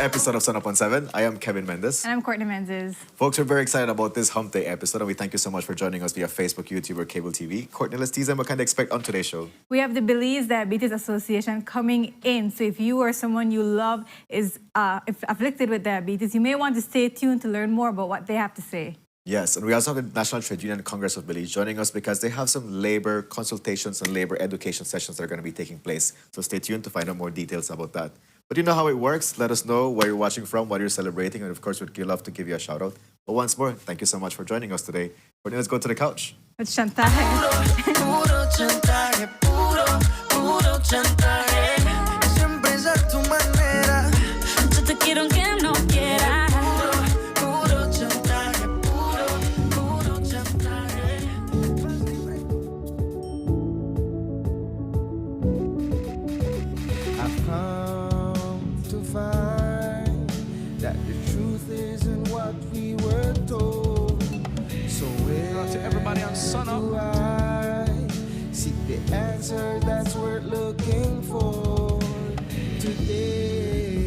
episode of Sunup on 7. I am Kevin Mendes. And I'm Courtney Menzies. Folks, we're very excited about this Hump Day episode, and we thank you so much for joining us via Facebook, YouTube, or cable TV. Courtney, let's tease them what can they expect on today's show. We have the Belize Diabetes Association coming in. So if you or someone you love is afflicted with diabetes, you may want to stay tuned to learn more about what they have to say. Yes, and we also have the National Trade Union Congress of Belize joining us because they have some labor consultations and labor education sessions that are going to be taking place. So stay tuned to find out more details about that. But you know how it works. Let us know where you're watching from, what you're celebrating, and of course, we'd love to give you a shout out. But once more, thank you so much for joining us today. Courtney, let's go to the couch. It's chantaje. Puro chantaje, puro chantaje. Siempre es a tu manera. Yo te quiero aunque no quiera. Puro chantaje, puro chantaje. I've come to find that the truth isn't what we were told. So where to everybody on Sunup. do I seek the answer that's worth looking for today?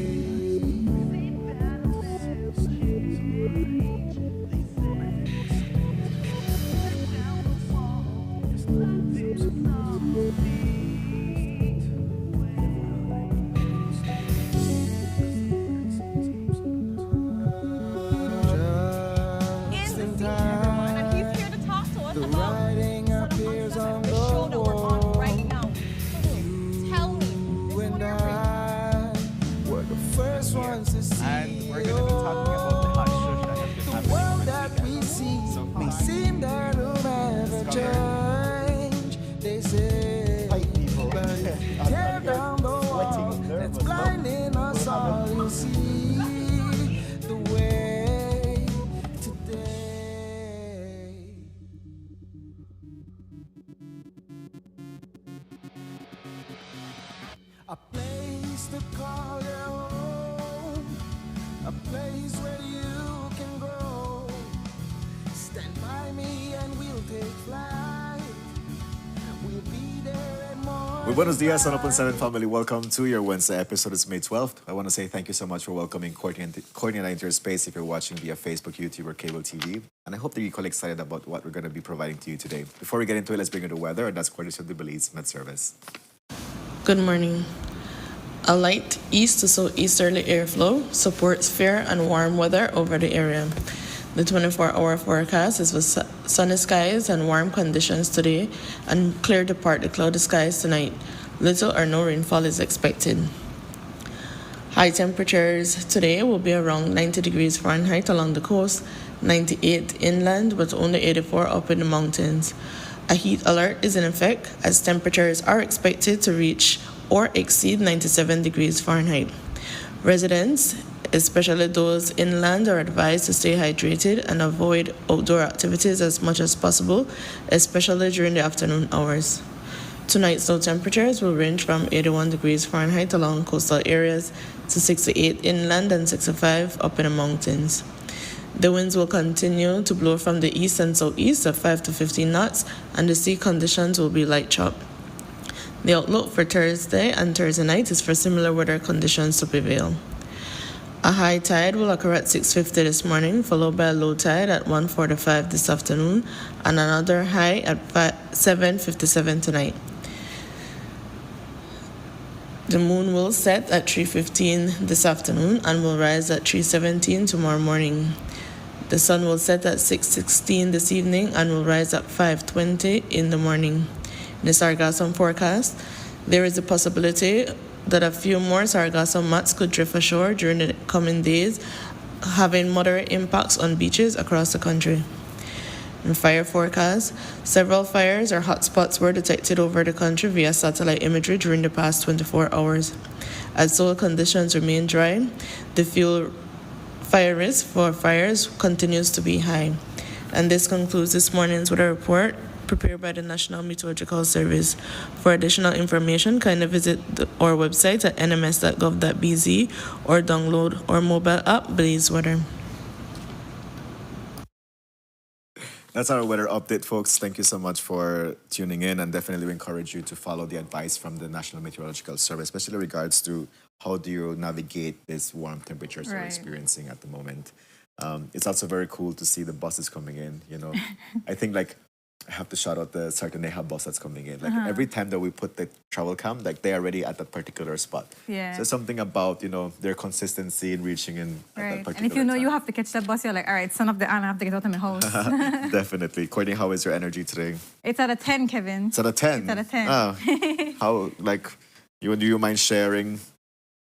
Just in time, And he's here to talk to us the about writing appears on the the show that we're on wall. right now. Tell me, You and I were the first ones to see. And we're going to be talking about the hot shush that has been The happening world in that we Belize. see So may far. seem that will never change. They say, but if you tear down the wall that's blinding us all, you'll see the way today. A place to call your home, a place where you can go. Stand by me and we'll take flight. We'll be there at more. Muy buenos dias, Sunup on 7 family. Welcome to your Wednesday episode. It's May 12th. I want to say thank you so much for welcoming Courtney and I into your space if you're watching via Facebook, YouTube, or cable TV. And I hope that you're quite excited about what we're going to be providing to you today. Before we get into it, let's bring you the weather, and that's courtesy of the Belize Met Service. Good morning. A light east to southeasterly airflow supports fair and warm weather over the area. The 24-hour forecast is with sunny skies and warm conditions today and clear to partly cloudy skies tonight. Little or no rainfall is expected. High temperatures today will be around 90 degrees Fahrenheit along the coast, 98 inland, with only 84 up in the mountains. A heat alert is in effect as temperatures are expected to reach or exceed 97 degrees Fahrenheit. Residents, especially those inland, are advised to stay hydrated and avoid outdoor activities as much as possible, especially during the afternoon hours. Tonight's low temperatures will range from 81 degrees Fahrenheit along coastal areas to 68 inland and 65 up in the mountains. The winds will continue to blow from the east and southeast at 5 to 15 knots, and the sea conditions will be light chop. The outlook for Thursday and Thursday night is for similar weather conditions to prevail. A high tide will occur at 6:50 this morning, followed by a low tide at 1:45 this afternoon, and another high at 7:57 tonight. The moon will set at 3:15 this afternoon and will rise at 3:17 tomorrow morning. The sun will set at 6:16 this evening and will rise at 5:20 in the morning. In the sargassum forecast, there is a possibility that a few more sargassum mats could drift ashore during the coming days, having moderate impacts on beaches across the country. In fire forecast, several fires or hotspots were detected over the country via satellite imagery during the past 24 hours. As soil conditions remain dry, the fuel fire risk for fires continues to be high. And this concludes this morning's weather report prepared by the National Meteorological Service. For additional information, kindly visit our website at nms.gov.bz or download our mobile app, Belize Weather. That's our weather update, folks. Thank you so much for tuning in, and definitely we encourage you to follow the advice from the National Meteorological Service, especially in regards to how do you navigate this warm temperatures we're Right. experiencing at the moment. It's also very cool to see the buses coming in, you know. I think like I have to shout out the Sartaneja bus that's coming in. Like every time that we put the travel cam, like they are already at that particular spot. Yeah. So it's something about, you know, their consistency in reaching in at that Right. particular And if you know time. you have to catch that bus, you're like, all right, son of the Anna, I have to get out of my house. Definitely. Courtney, how is your energy today? It's at a 10, Kevin. It's at a 10. It's at a 10. Ah, how, like, do you mind sharing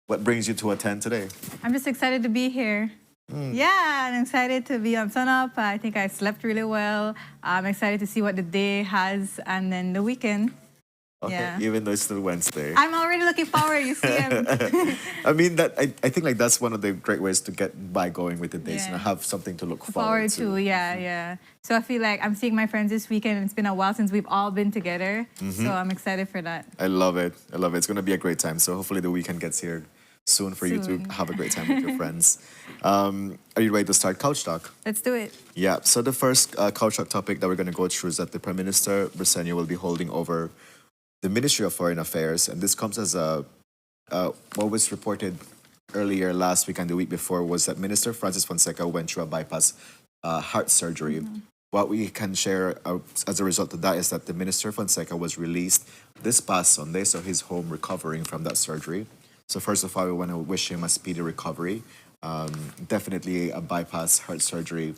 what brings you to a 10 today? I'm just excited to be here. Hmm. Yeah, I'm excited to be on Sunup. I think I slept really well. I'm excited to see what the day has and then the weekend. Okay, Yeah. even though it's still Wednesday. I'm already looking forward, you see. I mean, I think like that's one of the great ways to get by going with the days, you know, Yeah. have something to look forward to. Yeah, yeah. So I feel like I'm seeing my friends this weekend and it's been a while since we've all been together. Mm-hmm. So I'm excited for that. I love it. I love it. It's going to be a great time. So hopefully the weekend gets here soon for you Soon. to have a great time with your friends. Are you ready to start Couch Talk? Let's do it. Yeah. So the first Couch Talk topic that we're going to go through is that the Prime Minister Briceño will be holding over the Ministry of Foreign Affairs, and this comes as what was reported earlier last week and the week before was that Minister Francis Fonseca went through a bypass heart surgery. What we can share as a result of that is that the Minister Fonseca was released this past Sunday, so he's home recovering from that surgery. So first of all, we want to wish him a speedy recovery. Definitely a bypass heart surgery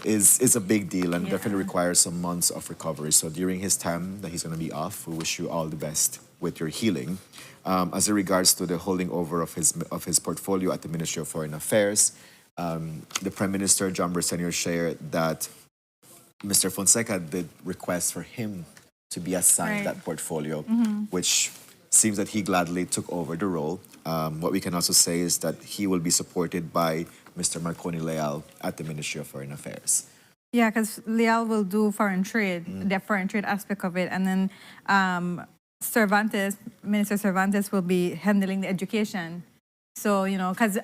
is a big deal and definitely requires some months of recovery. So during his time that he's going to be off, we wish you all the best with your healing. As in regards to the holding over of his portfolio at the Ministry of Foreign Affairs, the Prime Minister John Briceño shared that Mr. Fonseca did request for him to be assigned Right. that portfolio, which seems that he gladly took over the role. What we can also say is that he will be supported by Mr. Marconi Leal at the Ministry of Foreign Affairs. Yeah, because Leal will do foreign trade, the foreign trade aspect of it. And then Minister Cervantes will be handling the education. So, you know, because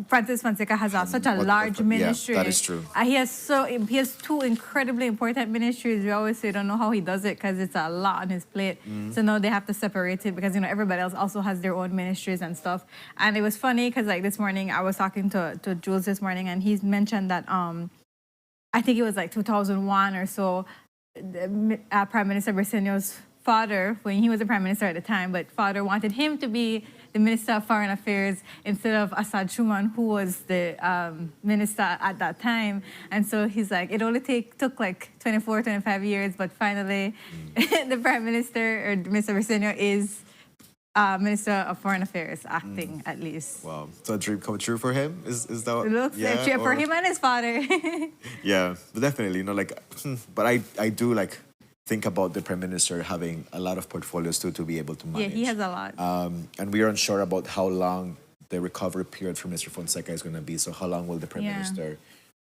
Francis Fonseca has such a large ministry. Yeah, that is true. He has two incredibly important ministries. We always say, don't know how he does it because it's a lot on his plate. So now they have to separate it because, you know, everybody else also has their own ministries and stuff. And it was funny because like this morning I was talking to Jules this morning and he's mentioned that I think it was like 2001 or so, Prime Minister Briceño's father, when he was the Prime Minister at the time, but father wanted him to be the Minister of Foreign Affairs instead of Assad Shuman, who was the minister at that time. And so he's like, it only took like 24, 25 years, but finally the Prime Minister, or Mr. Briceño, is Minister of Foreign Affairs, acting at least. Wow. So a dream come true for him? Is that It looks like for or- him and his father. Yeah, but definitely, you know, like, but I do like think about the Prime Minister having a lot of portfolios too to be able to Yeah, manage. he has a lot. And we are unsure about how long the recovery period for Mr. Fonseca is going to be. So how long will the Prime Yeah. Minister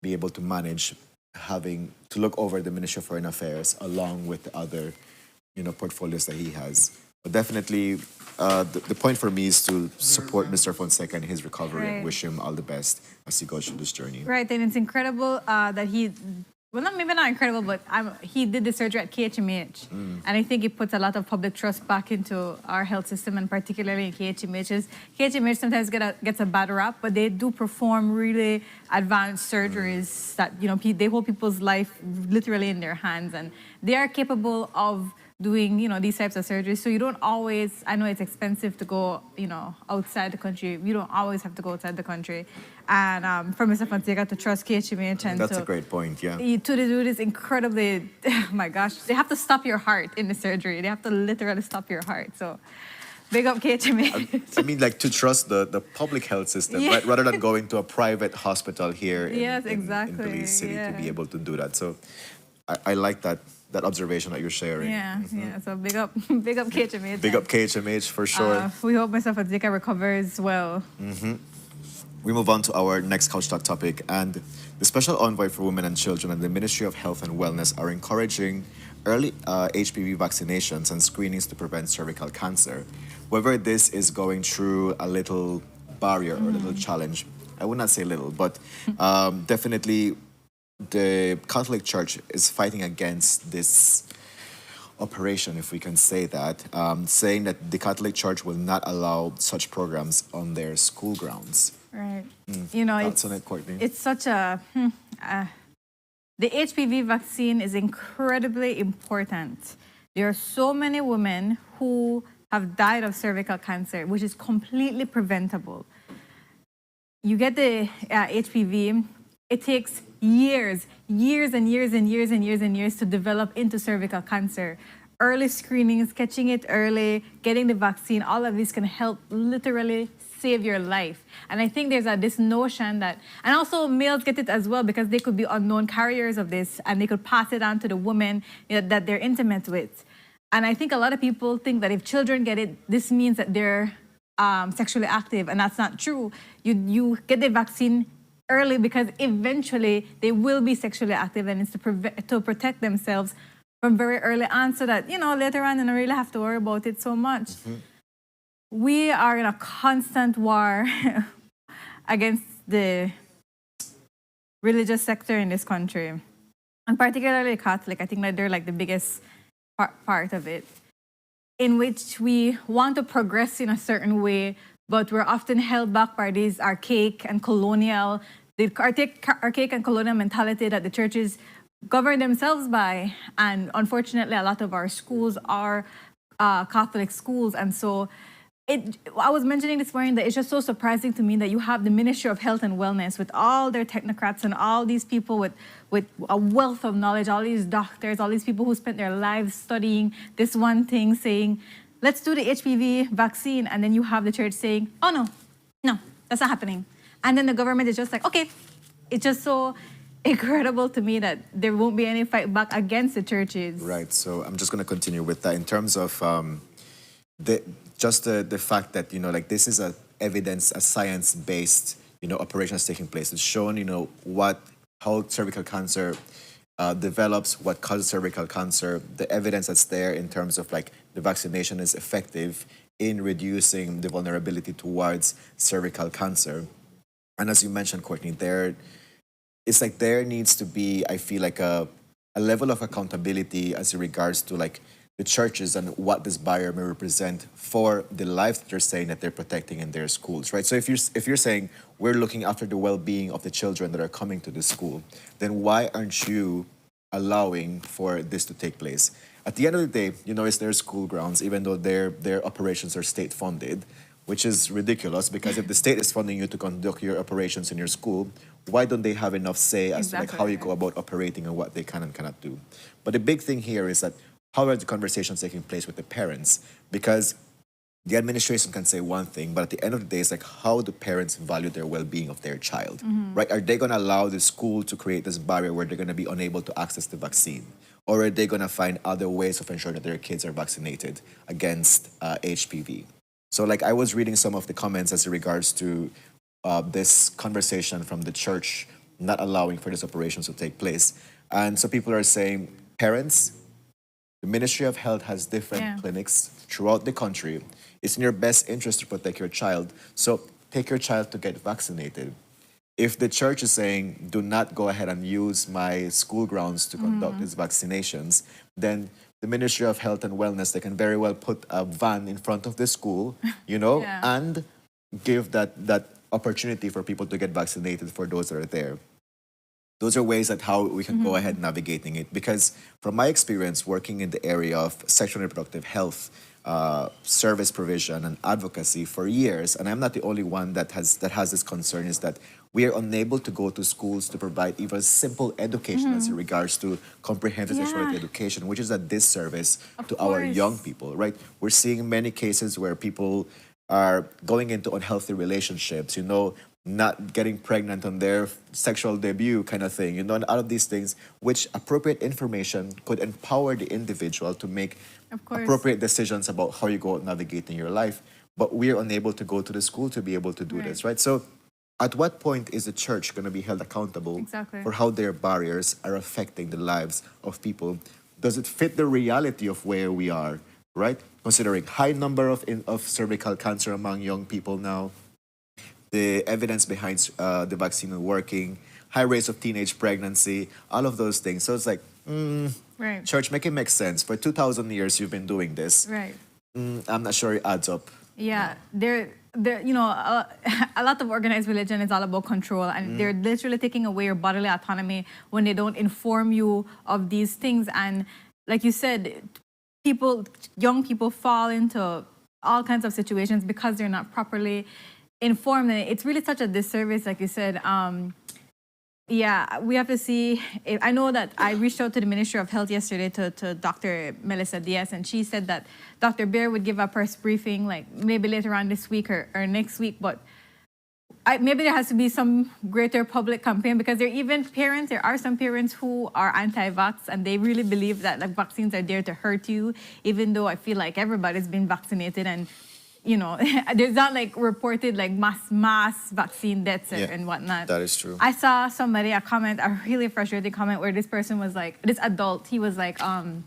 be able to manage having to look over the Ministry of Foreign Affairs along with the other, you know, portfolios that he has? But definitely, the point for me is to support Mr. Fonseca in his recovery and Right. wish him all the best as he goes through this journey. Right, and it's incredible that he, well, maybe not incredible, but he did the surgery at KHMH. And I think it puts a lot of public trust back into our health system, and particularly in KHMH. KHMH sometimes gets a bad rap, but they do perform really advanced surgeries that, you know, they hold people's life literally in their hands, and they are capable of doing, you know, these types of surgeries. So you don't always, I know it's expensive to go, you know, outside the country. You don't always have to go outside the country. And for Mr. Fonseca to trust KHMH and That's to, a great point, yeah. to do this incredibly, oh my gosh, they have to stop your heart in the surgery. They have to literally stop your heart. So big up KHMH. I mean, like to trust the public health system, Yeah. right? Rather than going to a private hospital here in, Yes, in exactly, Belize City to be yeah. able to do that. So I like that observation that you're sharing. Yeah, yeah. So big up KHMH. Big up KHMH for sure. We hope Mr. Fonseca recovers well. We move on to our next Couch Talk topic, and the Special Envoy for Women and Children and the Ministry of Health and Wellness are encouraging early HPV vaccinations and screenings to prevent cervical cancer. However, this is going through a little barrier or a little challenge. I would not say little, but definitely the Catholic Church is fighting against this operation, if we can say that, saying that the Catholic Church will not allow such programs on their school grounds. Right. You know, Thoughts on it, Courtney? it's such a the HPV vaccine is incredibly important. There are so many women who have died of cervical cancer, which is completely preventable. You get the HPV, it takes years and years and years and years and years to develop into cervical cancer. Early screenings, catching it early, getting the vaccine, all of this can help literally save your life. And I think there's this notion that, and also males get it as well because they could be unknown carriers of this and they could pass it on to the woman that they're intimate with. And I think a lot of people think that if children get it, this means that they're sexually active, and that's not true. You get the vaccine early because eventually they will be sexually active, and it's to protect themselves from very early on so that, later on they don't really have to worry about it so much. We are in a constant war against the religious sector in this country, and particularly Catholic. I think that they're like the biggest part of it, in which we want to progress in a certain way, but we're often held back by this archaic and colonial mentality that the churches govern themselves by. And unfortunately, a lot of our schools are Catholic schools. And so I was mentioning this morning that it's just so surprising to me that you have the Ministry of Health and Wellness with all their technocrats and all these people with a wealth of knowledge, all these doctors, all these people who spent their lives studying this one thing, saying, let's do the HPV vaccine. And then you have the church saying, oh, no, that's not happening. And then the government is just like, okay. It's just so incredible to me that there won't be any fight back against the churches. Right. So I'm just going to continue with that in terms of the fact that, this is a science-based, operations taking place. It's shown, how cervical cancer develops, what causes cervical cancer, the evidence that's there in terms of the vaccination is effective in reducing the vulnerability towards cervical cancer. And as you mentioned, Courtney, there needs to be, I feel like a level of accountability as it regards to the churches and what this barrier may represent for the lives that they're saying that they're protecting in their schools, right? So if you're saying we're looking after the well-being of the children that are coming to the school, then why aren't you allowing for this to take place? At the end of the day, it's their school grounds, even though their operations are state-funded, which is ridiculous because if the state is funding you to conduct your operations in your school, why don't they have enough say as to how you go about operating and what they can and cannot do? But the big thing here is that how are the conversations taking place with the parents? Because the administration can say one thing, but at the end of the day, it's how do parents value their well-being of their child, right? Are they going to allow the school to create this barrier where they're going to be unable to access the vaccine? Or are they going to find other ways of ensuring that their kids are vaccinated against HPV? So I was reading some of the comments as it regards to this conversation from the church not allowing for these operations to take place. And so people are saying, parents, the Ministry of Health has different clinics throughout the country. It's in your best interest to protect your child. So take your child to get vaccinated. If the church is saying, do not go ahead and use my school grounds to conduct these vaccinations, then the Ministry of Health and Wellness, they can very well put a van in front of the school, and give that opportunity for people to get vaccinated for those that are there. Those are ways that how we can go ahead navigating it. Because from my experience working in the area of sexual and reproductive health, service provision and advocacy for years, and I'm not the only one that has this concern, is that we are unable to go to schools to provide even simple education as in regards to comprehensive sexuality education, which is a disservice to our young people, right? We're seeing many cases where people are going into unhealthy relationships, not getting pregnant on their sexual debut kind of thing, and all of these things, which appropriate information could empower the individual to make appropriate decisions about how you go navigating your life. But we are unable to go to the school to be able to do this, right? So at what point is the church going to be held accountable for how their barriers are affecting the lives of people? Does it fit the reality of where we are, right? Considering high number of cervical cancer among young people now, the evidence behind the vaccine working, high rates of teenage pregnancy, all of those things. So it's Right. Church, make it make sense. For 2,000 years, you've been doing this. Right. I'm not sure it adds up. Yeah, a lot of organized religion is all about control, and they're literally taking away your bodily autonomy when they don't inform you of these things. And like you said, young people fall into all kinds of situations because they're not properly informed, and it's really such a disservice, like you said. Yeah, we have to see. I know that I reached out to the Ministry of Health yesterday to Dr. Melissa Diaz, and she said that Dr. Bear would give a press briefing like maybe later on this week or next week. But maybe there has to be some greater public campaign, because there are some parents who are anti-vax, and they really believe that like vaccines are there to hurt you, even though I feel like everybody's been vaccinated, and there's not like reported like mass vaccine deaths and whatnot. That is true. I saw a really frustrating comment where this person was like, this adult, he was like, none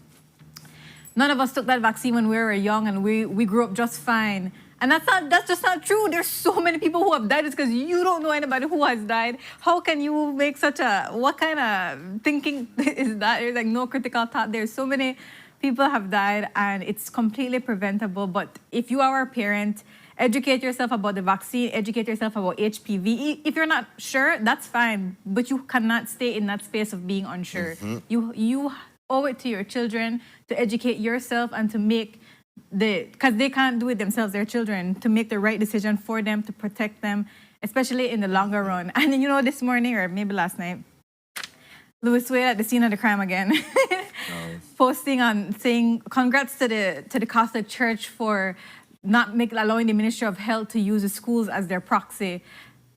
of us took that vaccine when we were young, and we grew up just fine. And that's just not true. There's so many people who have died. It's because you don't know anybody who has died. How can you make what kind of thinking is that? There's like no critical thought. There's so many people have died, and it's completely preventable. But if you are a parent, educate yourself about the vaccine, educate yourself about HPV. If you're not sure, that's fine, but you cannot stay in that space of being unsure. You owe it to your children to educate yourself and to make because they can't do it themselves, their children, to make the right decision for them, to protect them, especially in the longer run. And this morning, or maybe last night, Louis Wade at the scene of the crime again, posting on saying congrats to the Catholic Church for not allowing the Ministry of Health to use the schools as their proxy.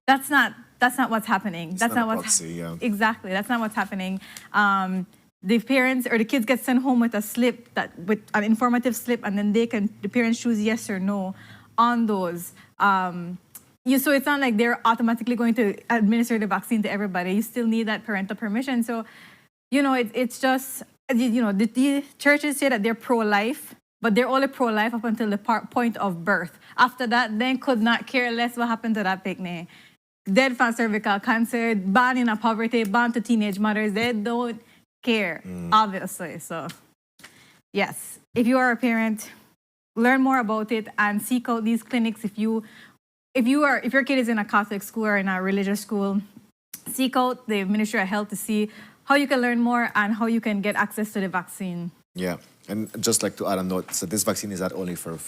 That's not what's happening. That's not what's proxy, yeah. Exactly. That's not what's happening. The parents or the kids get sent home with a slip, with an informative slip, and then the parents choose yes or no on those. So it's not like they're automatically going to administer the vaccine to everybody. You still need that parental permission. So, it's just, the churches say that they're pro-life, but they're only pro-life up until the point of birth. After that, they could not care less what happened to that picnic. Dead from cervical cancer, born in poverty, born to teenage mothers, they don't care, obviously. So, yes, if you are a parent, learn more about it and seek out these clinics. If your kid is in a Catholic school or in a religious school, seek out the Ministry of Health to see how you can learn more and how you can get access to the vaccine. Yeah, and just like to add a note, so this vaccine is not only for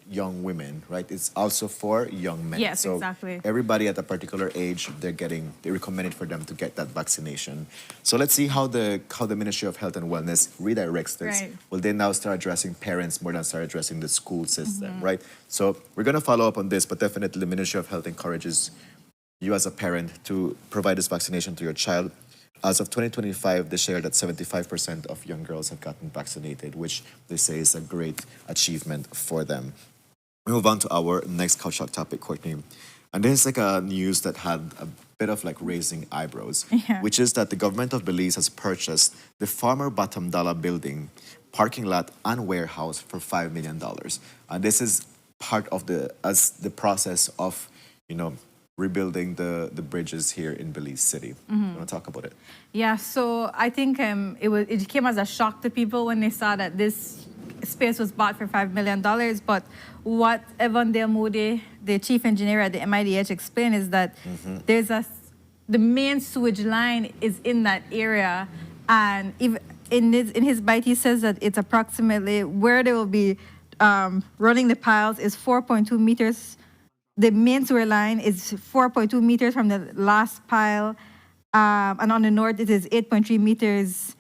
young women, right? It's also for young men. Yes, so exactly. Everybody at a particular age, they recommend it for them to get that vaccination. So let's see how the Ministry of Health and Wellness redirects this. Right. Will they now start addressing parents more than start addressing the school system, right? So we're going to follow up on this, but definitely the Ministry of Health encourages you as a parent to provide this vaccination to your child. As of 2025, they shared that 75% of young girls have gotten vaccinated, which they say is a great achievement for them. We move on to our next Couch Talk topic, Courtney. And this is like a news that had a bit of like raising eyebrows, which is that the government of Belize has purchased the former Bottom Dollar building, parking lot, and warehouse for $5 million. And this is part of the process of, rebuilding the bridges here in Belize City. You want to talk about it? Yeah, so I think it came as a shock to people when they saw that this space was bought for $5 million. But what Evan Dale Moody, the chief engineer at the MIDH, explained is that the main sewage line is in that area, and in his bite he says that it's approximately where they will be running the piles is 4.2 meters. The main sewer line is 4.2 meters from the last pile, and on the north it is 8.3 meters.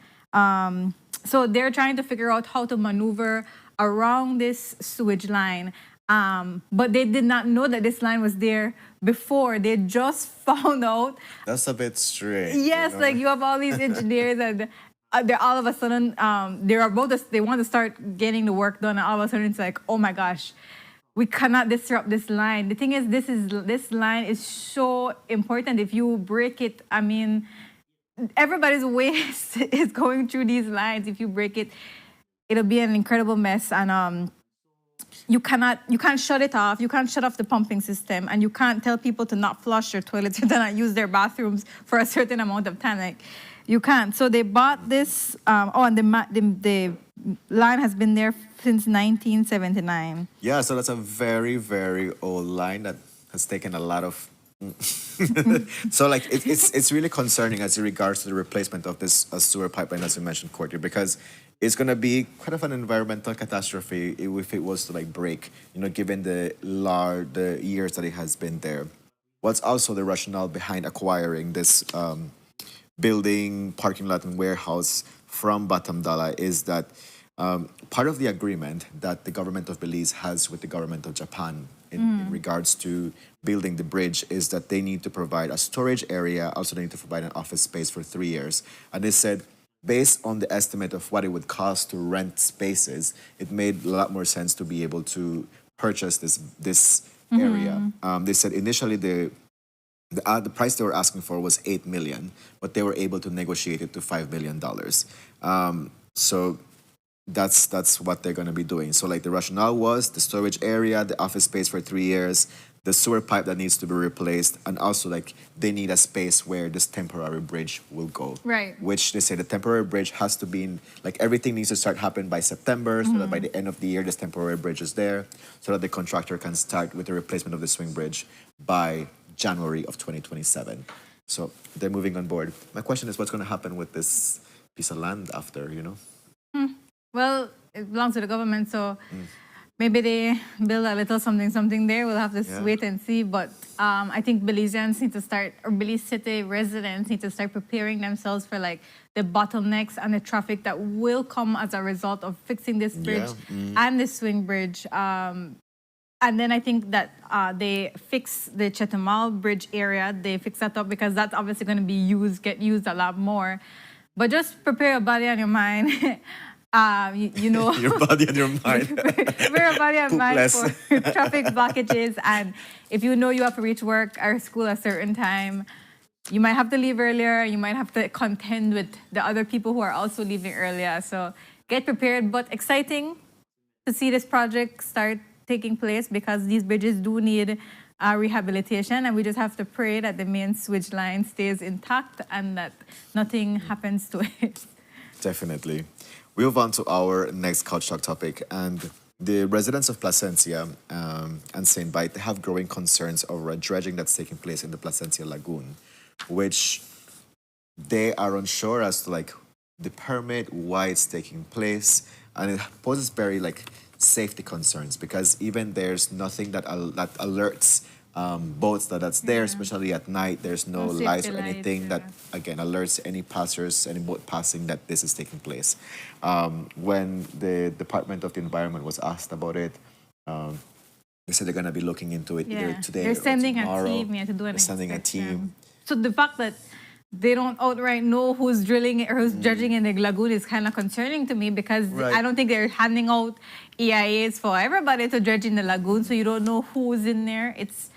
So they're trying to figure out how to maneuver around this sewage line. But they did not know that this line was there before. They just found out. That's a bit strange. Yes, like you have all these engineers and they're all of a sudden, they want to start getting the work done, and all of a sudden it's like, oh my gosh, we cannot disrupt this line. The thing is, this line is so important. If you break it, I mean, everybody's waste is going through these lines. If you break it, it'll be an incredible mess. And you can't shut it off. You can't shut off the pumping system, and you can't tell people to not flush their toilets or to not use their bathrooms for a certain amount of time. Like, You can't. So they bought this. And the line has been there since 1979. Yeah, so that's a very, very old line that has taken a lot of. So like it's really concerning as in regards to the replacement of this sewer pipeline, as you mentioned, Courtney, because it's going to be kind of an environmental catastrophe if it was to like break, given the years that it has been there. What's also the rationale behind acquiring this building, parking lot, and warehouse from Batamdala is that part of the agreement that the government of Belize has with the government of Japan in regards to building the bridge is that they need to provide a storage area, also they need to provide an office space for 3 years. And they said, based on the estimate of what it would cost to rent spaces, it made a lot more sense to be able to purchase this area. They said initially the price they were asking for was 8 million, but they were able to negotiate it to $5 million. So that's what they're going to be doing. So like the rationale was the storage area, the office space for 3 years, the sewer pipe that needs to be replaced, and also like they need a space where this temporary bridge will go. Right. Which they say the temporary bridge has to be in, like everything needs to start happening by September so that by the end of the year this temporary bridge is there so that the contractor can start with the replacement of the swing bridge by January of 2027. So they're moving on board. My question is what's going to happen with this piece of land after. Well, it belongs to the government, so maybe they build a little something there. We'll have to Yeah. wait and see. But I think Belizeans need to start, or Belize City residents need to start preparing themselves for like the bottlenecks and the traffic that will come as a result of fixing this bridge and the swing bridge. And then I think that they fix the Chetamal Bridge area. They fix that up because that's obviously going to be get used a lot more. But just prepare your body and your mind. Your body and your mind. Prepare your body and mind Poopless. for traffic blockages. And if you know you have to reach work or school at a certain time, you might have to leave earlier. You might have to contend with the other people who are also leaving earlier. So get prepared. But exciting to see this project start taking place because these bridges do need rehabilitation, and we just have to pray that the main switch line stays intact and that nothing happens to it. Definitely. We move on to our next Couch Talk topic, and the residents of Placencia and St. Bite, they have growing concerns over a dredging that's taking place in the Placencia Lagoon, which they are unsure as to like the permit, why it's taking place, and it poses very like safety concerns because even there's nothing that alerts boats that's there, especially at night. There's no No safety lights or lights, anything that yeah. again alerts any passers, any boat passing that this is taking place. When the Department of the Environment was asked about it, they said they're going to be looking into it either today They're or sending tomorrow. a team to do an They're sending a inspection. team. So the fact that they don't outright know who's drilling or who's dredging in the lagoon is kind of concerning to me because Right. I don't think they're handing out EIAs for everybody to dredge in the lagoon, so you don't know who's in there. It's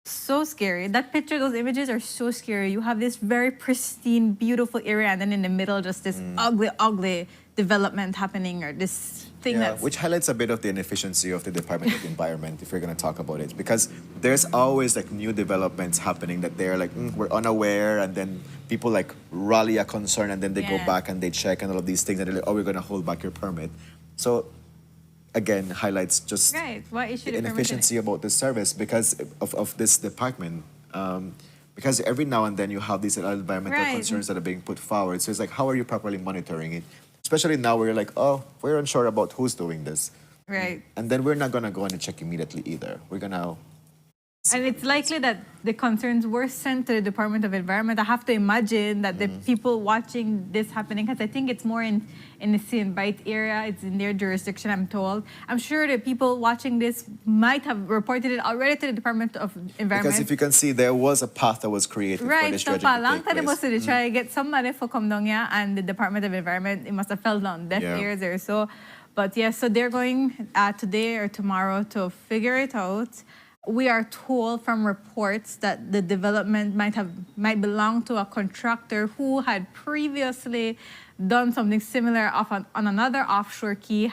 so scary. That picture, those images are so scary. You have this very pristine, beautiful area, and then in the middle, just this ugly development happening, or this thing Yeah, that's which highlights a bit of the inefficiency of the Department of the Environment, if we're going to talk about it. Because there's always like new developments happening that they're like, we're unaware, and then people like rally a concern, and then they go Yeah. back and they check and all of these things, and they're like, oh, we're going to hold back your permit. So again, highlights just right. Why issue the the permit? inefficiency about this service because of this department. Because every now and then you have these environmental Right. concerns that are being put forward. So it's like, how are you properly monitoring it? Especially now where you're like, oh, we're unsure about who's doing this. Right. And then we're not going to go in and check immediately either. We're going to... And it's likely that the concerns were sent to the Department of Environment. I have to imagine that the people watching this happening, because I think it's more in the St. Bite area, it's in their jurisdiction, I'm told. I'm sure the people watching this might have reported it already to the Department of Environment. Because if you can see, there was a path that was created for Right, this so dredging pa to lang take tadi mo place. sila try to get somebody for come down here, and the Department of Environment, it must have fell down deaf Yeah. ears or so. But yeah, so they're going today or tomorrow to figure it out. We are told from reports that the development might belong to a contractor who had previously done something similar on another offshore quay.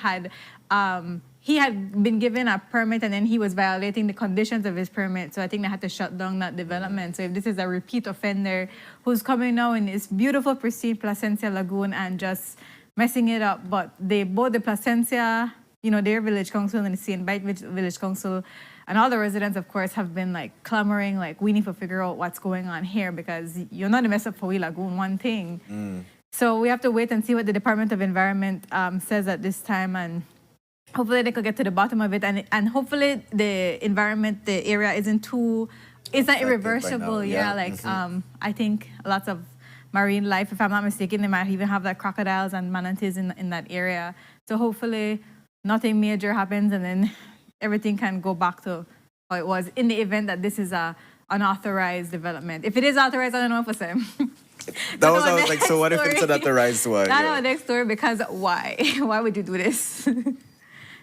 he had been given a permit and then he was violating the conditions of his permit. So I think they had to shut down that development. So if this is a repeat offender who's coming now in this beautiful, pristine Placencia Lagoon and just messing it up, but both the Placencia, their village council and the St. Bite Village Council and all the residents, of course, have been like clamoring, like, we need to figure out what's going on here because you're not a mess up for we lagoon, one thing. So we have to wait and see what the Department of Environment says at this time, and hopefully they could get to the bottom of it, and hopefully the environment, the area it's not Affected by irreversible. now, yeah. I think lots of marine life, if I'm not mistaken, they might even have like crocodiles and manatees in that area. So hopefully nothing major happens and then everything can go back to how it was in the event that this is a unauthorized development. If it is authorized, I don't know if it's I was like, so what if it's an authorized one? That's our next story, because why? Why would you do this?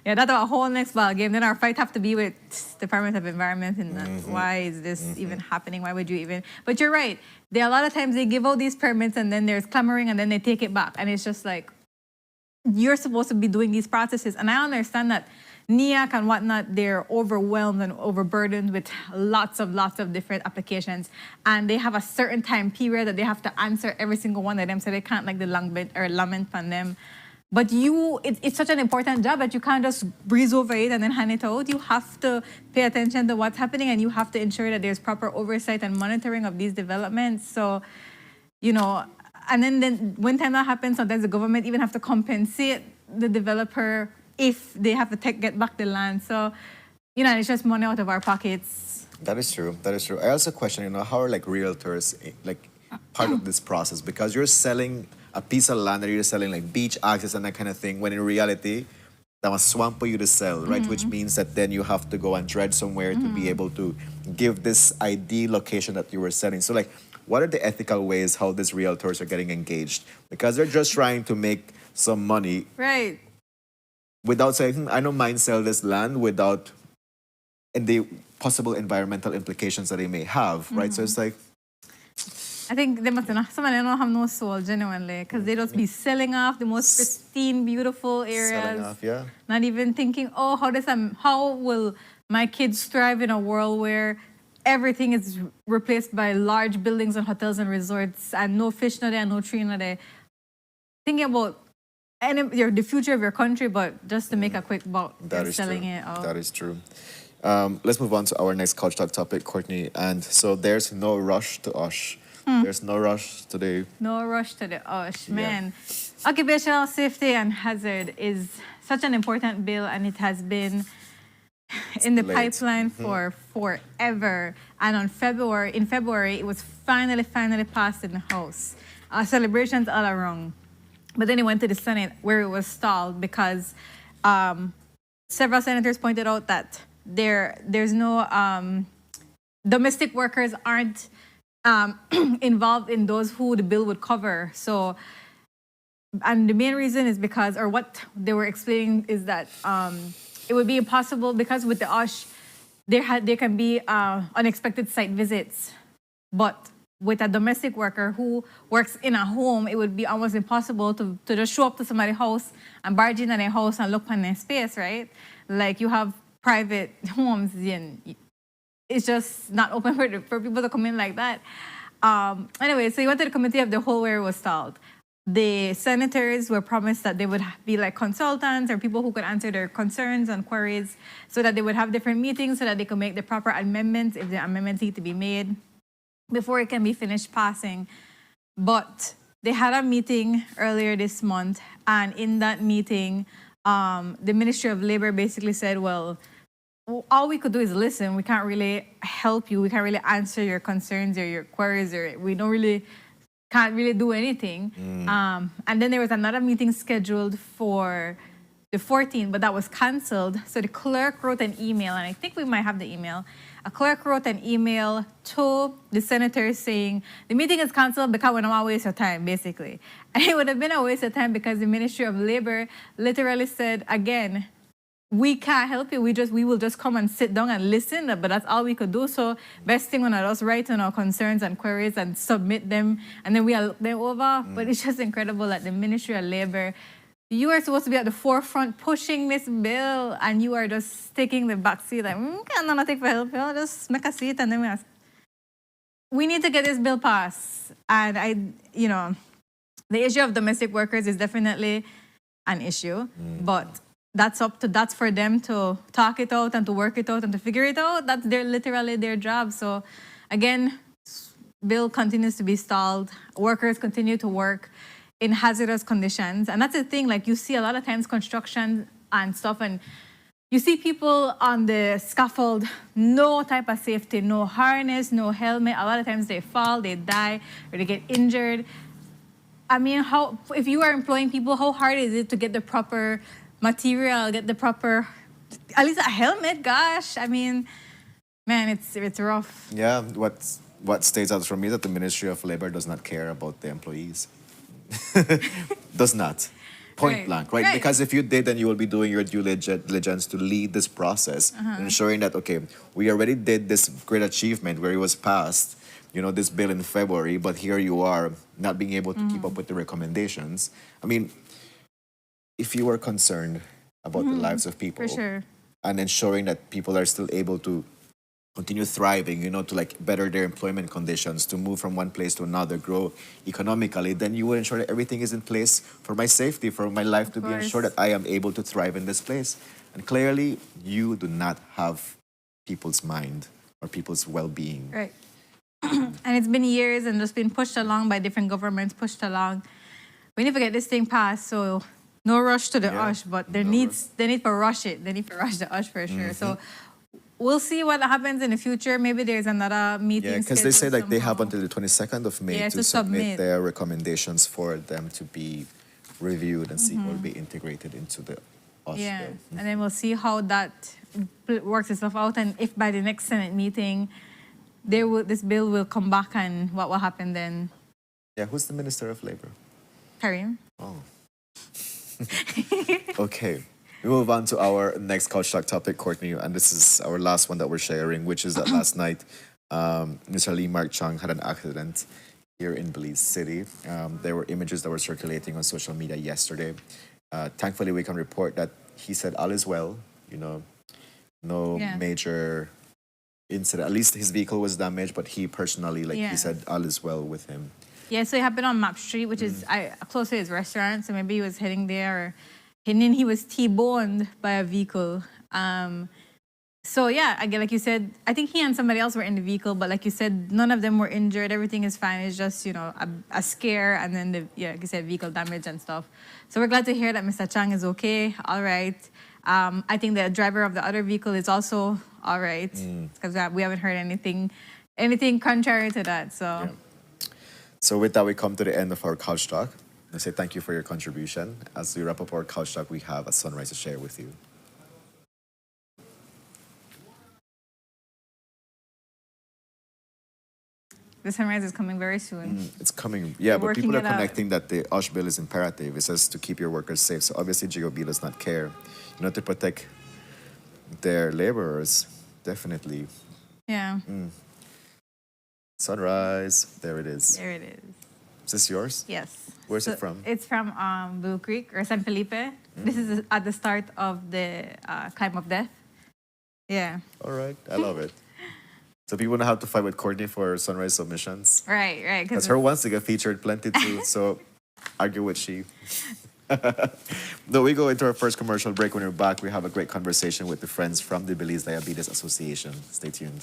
Yeah, that's a whole next ball game. Then our fight have to be with Department of Environment and why is this even happening? Why would you even? But you're right. There are a lot of times they give out these permits and then there's clamoring and then they take it back. And it's just like, you're supposed to be doing these processes. And I understand that NIAC and whatnot, they're overwhelmed and overburdened with lots of different applications. And they have a certain time period that they have to answer every single one of them. So they can't like the lament on them. But it's such an important job that you can't just breeze over it and then hand it out. You have to pay attention to what's happening and you have to ensure that there's proper oversight and monitoring of these developments. So, and then when time that happens, sometimes the government even have to compensate the developer if they have to get back the land. So, it's just money out of our pockets. That is true. I also question, how are like realtors like part of this process? Because you're selling a piece of land that you're selling like beach access and that kind of thing, when in reality, that was swamp for you to sell, right? Which means that then you have to go and dredge somewhere to be able to give this ideal location that you were selling. So like, what are the ethical ways how these realtors are getting engaged? Because they're just trying to make some money. Right. Without saying, I don't mind sell this land without and the possible environmental implications that they may have, right? So it's like, I think some of them don't have no soul, genuinely, because they just be selling off the most pristine, beautiful areas. selling off, yeah. Not even thinking, how will my kids thrive in a world where everything is replaced by large buildings and hotels and resorts and no fish no there, no tree no there. Thinking about the future of your country, but just to make a quick buck, they're selling it out. That is true. Let's move on to our next Couch Talk topic, Courtney. And so there's no rush to Ush. There's no rush today. No rush to the Ush, Yeah. man. Occupational safety and hazard is such an important bill, and it has been in the late. pipeline for forever. And in February, it was finally passed in the House. Celebrations all around. But then it went to the Senate, where it was stalled because several senators pointed out that there's no domestic workers aren't involved in those who the bill would cover. So, and the main reason is because, or what they were explaining is that it would be impossible because with the OSH, there can be unexpected site visits. But with a domestic worker who works in a home, it would be almost impossible to just show up to somebody's house and barge in their house and look on their space, right? Like you have private homes, and it's just not open for people to come in like that. Anyway, so you went to the committee of the whole where it was stalled. The senators were promised that they would be like consultants or people who could answer their concerns and queries, so that they would have different meetings so that they could make the proper amendments if the amendments need to be made before it can be finished passing. But they had a meeting earlier this month, and in that meeting, the Ministry of Labor basically said, well, all we could do is listen. We can't really help you. We can't really answer your concerns or your queries, or we can't really do anything. And then there was another meeting scheduled for the 14th, but that was canceled. So the clerk wrote an email, and I think we might have the email. A clerk wrote an email to the senators saying, the meeting is canceled because we don't want to waste your time, basically. And it would have been a waste of time because the Ministry of Labor literally said, again, we can't help you. We will just come and sit down and listen, but that's all we could do. So best thing on us write on our concerns and queries and submit them, and then we'll look them over. But it's just incredible that the Ministry of Labor you are supposed to be at the forefront pushing this bill, and you are just taking the back seat, like, I'm not take for help, just make a seat, and then we need to get this bill passed. And the issue of domestic workers is definitely an issue, but that's for them to talk it out and to work it out and to figure it out. That's literally their job. So again, bill continues to be stalled. Workers continue to work in hazardous conditions. And that's the thing, like you see a lot of times construction and stuff, and you see people on the scaffold, no type of safety, no harness, no helmet. A lot of times they fall, they die, or they get injured. I mean, if you are employing people, how hard is it to get the proper material, get the proper, at least a helmet? Gosh, I mean, man, it's rough. Yeah, what stays out from me is that the Ministry of Labor does not care about the employees. Does not. Point Right. blank, right? Right. Because if you did, then you will be doing your due diligence to lead this process, ensuring that, okay, we already did this great achievement where it was passed, this bill in February, but here you are not being able to keep up with the recommendations. I mean, if you are concerned about the lives of people For sure. and ensuring that people are still able to continue thriving, to like better their employment conditions, to move from one place to another, grow economically, then you will ensure that everything is in place for my safety, for my life to be course. ensured that I am able to thrive in this place. And clearly, you do not have people's mind or people's well-being. Right. And it's been years and just been pushed along by different governments, pushed along. We need to get this thing passed, so no rush to the Yeah, USH, but they no need to rush it. They need to rush the USH for sure. So we'll see what happens in the future. Maybe there's another meeting. Yeah, because they say scheduled like they have somehow. until the 22nd of May Yeah, to to submit submit. their recommendations for them to be reviewed and see what will be integrated into the OSH Yeah, bill. and then we'll see how that works itself out, and if by the next Senate meeting, this bill will come back, and what will happen then? Yeah, who's the Minister of Labor? Karim? Oh. Okay. We move on to our next Couch Talk topic, Courtney, and this is our last one that we're sharing, which is that last night, Mr. Lee Mark Chung had an accident here in Belize City. There were images that were circulating on social media yesterday. Thankfully, we can report that he said all is well, no Yeah. major incident. At least his vehicle was damaged, but he personally, Yeah. he said all is well with him. Yeah, so it happened on Map Street, which is close to his restaurant. So maybe he was heading there, and then he was T-boned by a vehicle. So yeah, again, like you said, I think he and somebody else were in the vehicle, but like you said, none of them were injured. Everything is fine. It's just a scare, and then like you said, vehicle damage and stuff. So we're glad to hear that Mr. Chang is okay. All right. I think the driver of the other vehicle is also all right, because we haven't heard anything contrary to that. So. Yeah. So with that, we come to the end of our Couch Talk. I say thank you for your contribution. As we wrap up our Couch Talk, we have a sunrise to share with you. The sunrise is coming very soon. It's coming. Yeah, but working people are it out. connecting that the OSH bill is imperative. It says to keep your workers safe. So obviously GOB does not care. To protect their laborers, definitely. Yeah, Sunrise. There it is. there it is. Is this yours? Yes. Where's it from? It's from Blue Creek or San Felipe. This is at the start of the climb of death. Yeah. All right. I love it. So people know how to fight with Courtney for sunrise submissions. Right. Because her wants to get featured plenty too. So argue with she. Though we go into our first commercial break. When we're back, we have a great conversation with the friends from the Belize Diabetes Association. Stay tuned.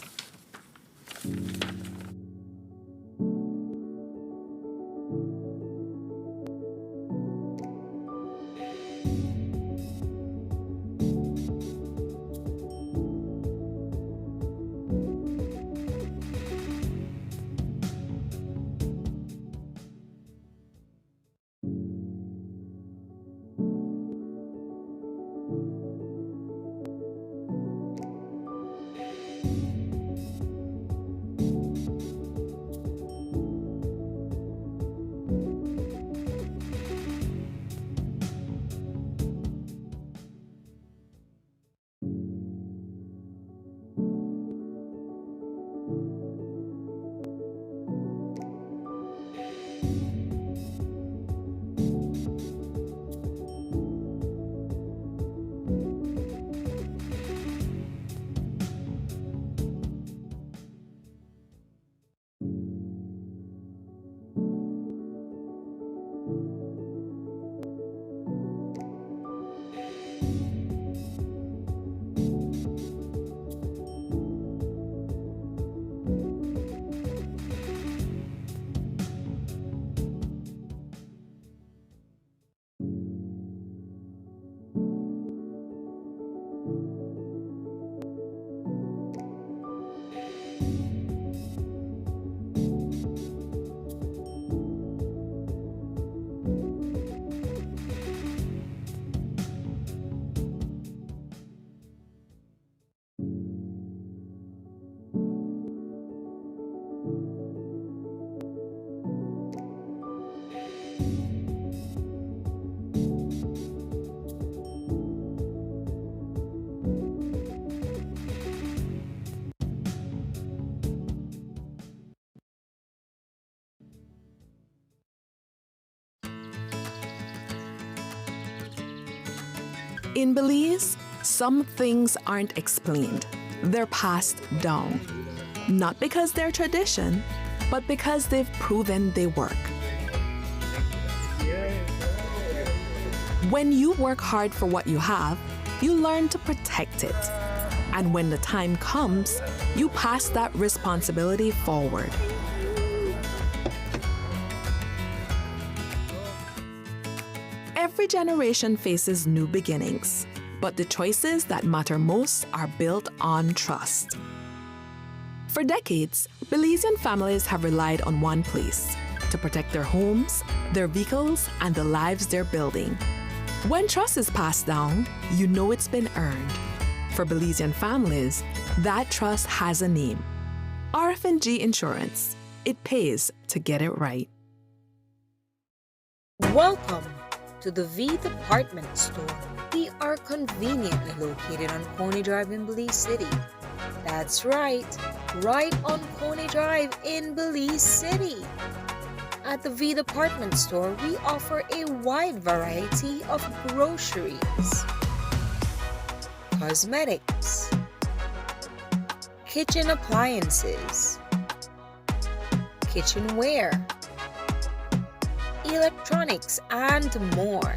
In Belize, some things aren't explained, they're passed down. Not because they're tradition, but because they've proven they work. When you work hard for what you have, you learn to protect it. And when the time comes, you pass that responsibility forward. Every generation faces new beginnings, but the choices that matter most are built on trust. For decades, Belizean families have relied on one place to protect their homes, their vehicles, and the lives they're building. When trust is passed down, you know it's been earned. For Belizean families, that trust has a name. RF&G Insurance. It pays to get it right. Welcome to the V Department Store. We are conveniently located on Coney Drive in Belize City. That's right on Coney Drive in Belize City. At the V Department Store, we offer a wide variety of groceries, cosmetics, kitchen appliances, kitchenware, electronics, and more.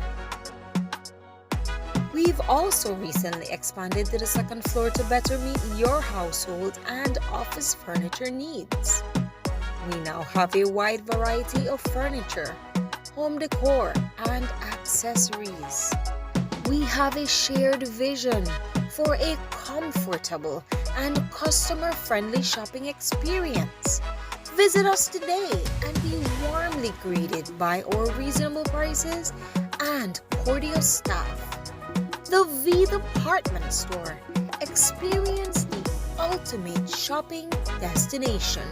We've also recently expanded to the second floor to better meet your household and office furniture needs. We now have a wide variety of furniture, home decor, and accessories. We have a shared vision for a comfortable and customer-friendly shopping experience. Visit us today and be warmly greeted by our reasonable prices and cordial staff. The V Department Store. Experience the ultimate shopping destination.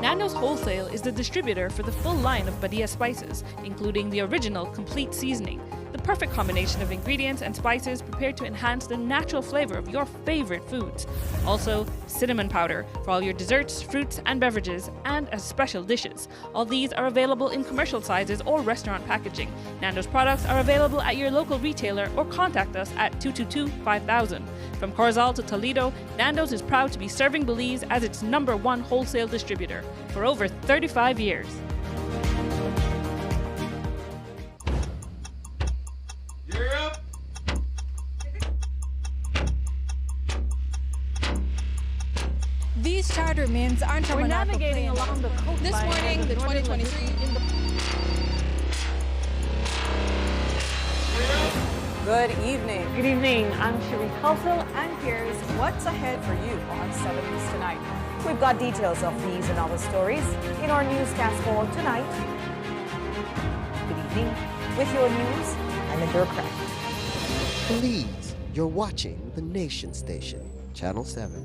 Nando's Wholesale is the distributor for the full line of Badia spices, including the original complete seasoning, the perfect combination of ingredients and spices prepared to enhance the natural flavor of your favorite foods. Also, cinnamon powder for all your desserts, fruits, and beverages, and as special dishes. All these are available in commercial sizes or restaurant packaging. Nando's products are available at your local retailer or contact us at 222-5000. From Corzal to Toledo, Nando's is proud to be serving Belize as its #1 wholesale distributor for over 35 years. These charter means aren't We're navigating along the coastline. This morning, the 2023 Good evening. Good evening. I'm Cherie Kelso, And here's what's ahead for you on 7 News Tonight. We've got details of these and other stories in our newscast for tonight. Good evening. With your news, I'm Indra Craft. Please, you're watching the Nation Station, Channel 7.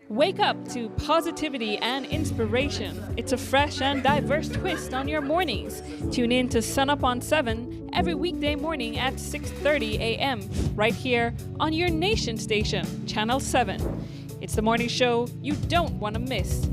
Wake up to positivity and inspiration. It's a fresh and diverse twist on your mornings. Tune in to Sunup on 7 every weekday morning at 6:30 a.m. right here on your Nation Station, Channel 7. It's the morning show you don't want to miss.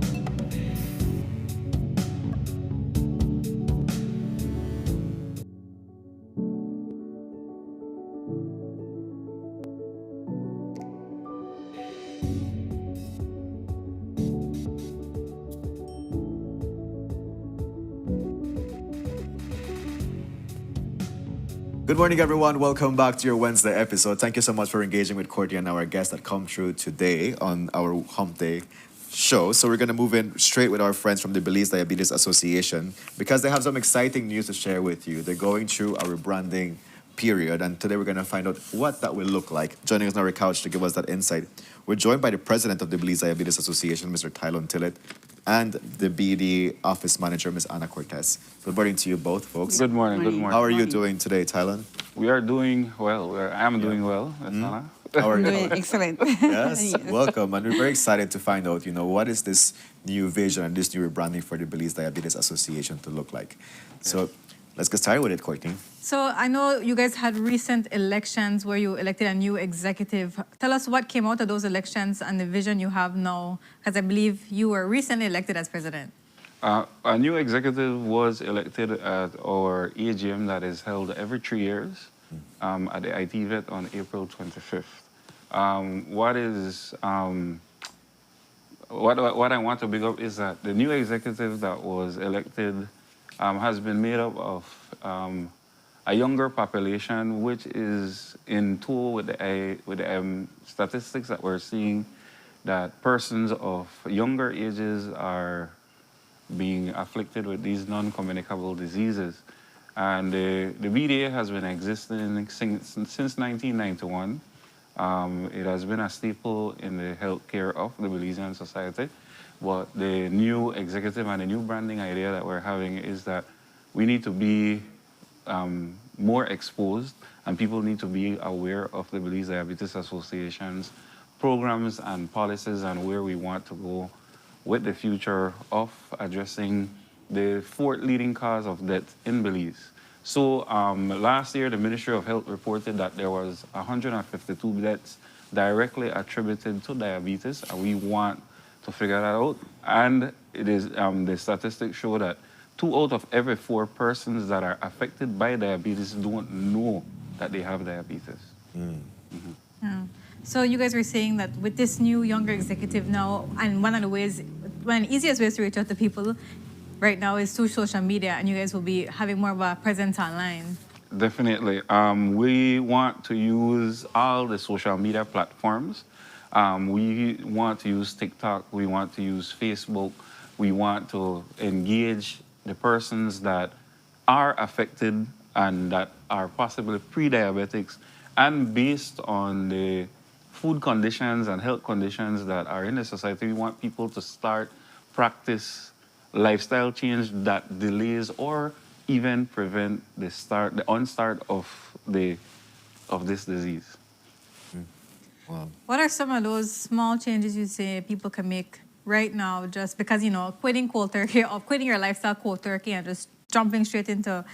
Good morning, everyone. Welcome back to your Wednesday episode. Thank you so much for engaging with Courtney and our guests that come through today on our Hump Day show. So we're going to move in straight with our friends from the Belize Diabetes Association because they have some exciting news to share with you. They're going through a rebranding period, and today we're going to find out what that will look like. Joining us on our couch to give us that insight, we're joined by the president of the Belize Diabetes Association, Mr. Tylon Tillett, and the BD office manager, Ms. Anna Cortez. Good morning to you both, folks. Good morning. Good morning. How are you doing today, Tylon? We are doing well. I am doing well, Ms. Anna. How are you? Excellent. Yes, welcome. And we're very excited to find out, what is this new vision and this new rebranding for the Belize Diabetes Association to look like. So Let's get started with it, Courtney. So I know you guys had recent elections where you elected a new executive. Tell us what came out of those elections and the vision you have now, because I believe you were recently elected as president. A new executive was elected at our AGM that is held every 3 years at the IT Vet on April 25th. What I want to big up is that the new executive that was elected has been made up of a younger population, which is in tune with the statistics that we're seeing, that persons of younger ages are being afflicted with these non-communicable diseases. And the BDA has been existing since 1991. It has been a staple in the healthcare of the Belizean society. But the new executive and the new branding idea that we're having is that we need to be more exposed, and people need to be aware of the Belize Diabetes Association's programs and policies and where we want to go with the future of addressing the fourth leading cause of death in Belize. So last year, the Ministry of Health reported that there was 152 deaths directly attributed to diabetes, and we want to figure that out. And it is the statistics show that 2 out of every 4 persons that are affected by diabetes don't know that they have diabetes. Yeah. So you guys were saying that with this new younger executive now, and one of the easiest ways to reach out to people right now is through social media, and you guys will be having more of a presence online. Definitely. We want to use all the social media platforms. We want to use TikTok. We want to use Facebook. We want to engage the persons that are affected and that are possibly pre-diabetics, and based on the food conditions and health conditions that are in the society, we want people to practice lifestyle change that delays or even prevent the onstart of this disease. Wow. What are some of those small changes you say people can make right now, just because, quitting cold turkey or quitting your lifestyle cold turkey and just jumping straight into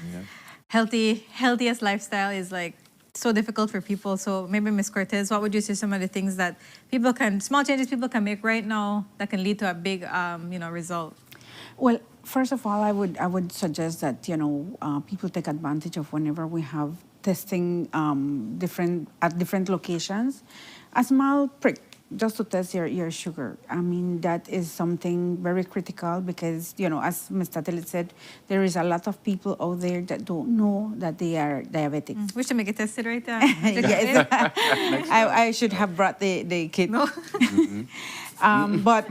healthiest lifestyle is like so difficult for people. So maybe Ms. Cortez, what would you say some of the things that small changes people can make right now that can lead to a big, result? Well, first of all, I would suggest that people take advantage of whenever we have testing at different locations, a small prick just to test your sugar. I mean, that is something very critical because, as Mr. Tillet said, there is a lot of people out there that don't know that they are diabetic. We should make it tested right there. Yes. I should have brought the kit. No. But,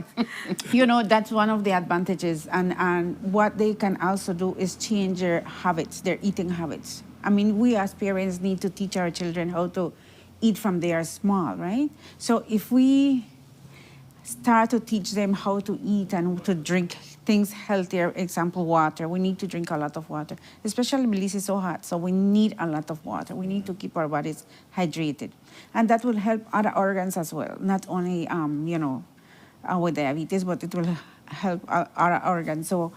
that's one of the advantages. And what they can also do is change their habits, their eating habits. I mean, we as parents need to teach our children how to eat from they are small, right? So if we start to teach them how to eat and to drink things healthier, example, water, we need to drink a lot of water. Especially Belize is so hot, so we need a lot of water. We need to keep our bodies hydrated. And that will help other organs as well, not only, with diabetes, but it will help other organs. So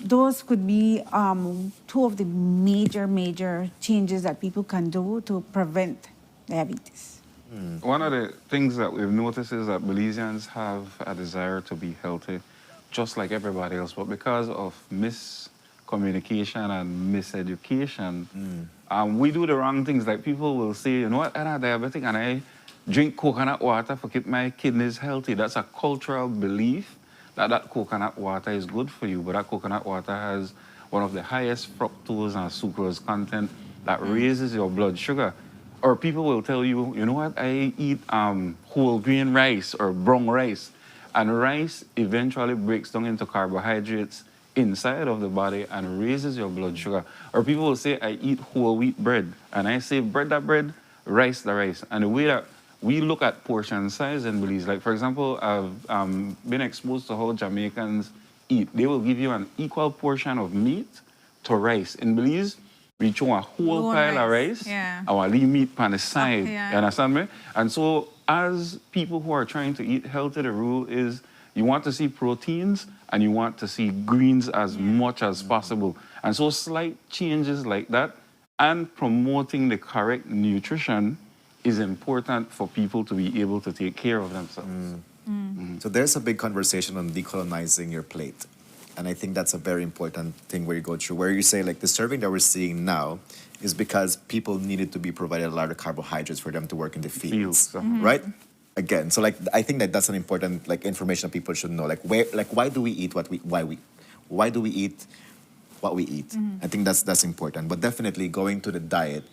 those could be 2 of the major changes that people can do to prevent diabetes. One of the things that we've noticed is that Belizeans have a desire to be healthy, just like everybody else, but because of miscommunication and miseducation, we do the wrong things. Like people will say, you know what, I'm diabetic and I drink coconut water to keep my kidneys healthy. That's a cultural belief that coconut water is good for you, but that coconut water has one of the highest fructose and sucrose content that raises your blood sugar. Or people will tell you, you know what, I eat whole grain rice or brown rice. And rice eventually breaks down into carbohydrates inside of the body and raises your blood sugar. Or people will say, I eat whole wheat bread. And I say, bread that bread, rice the rice. And the way that we look at portion size in Belize, like for example, I've been exposed to how Jamaicans eat. They will give you an equal portion of meat to rice. In Belize, we throw a whole pile of rice, our lean meat on the side, you understand me? And so as people who are trying to eat healthy, the rule is You want to see proteins and you want to see greens as much as possible. And so slight changes like that and promoting the correct nutrition is important for people to be able to take care of themselves. So there's a big conversation on decolonizing your plate. And I think that's a very important thing where you go through, where you say like the serving that we're seeing now is because people needed to be provided a lot of carbohydrates for them to work in the fields, right? Again, so like I think that that's an important like information that people should know. Like why do we eat what why do we eat what we eat? I think that's important. But definitely going to the diet,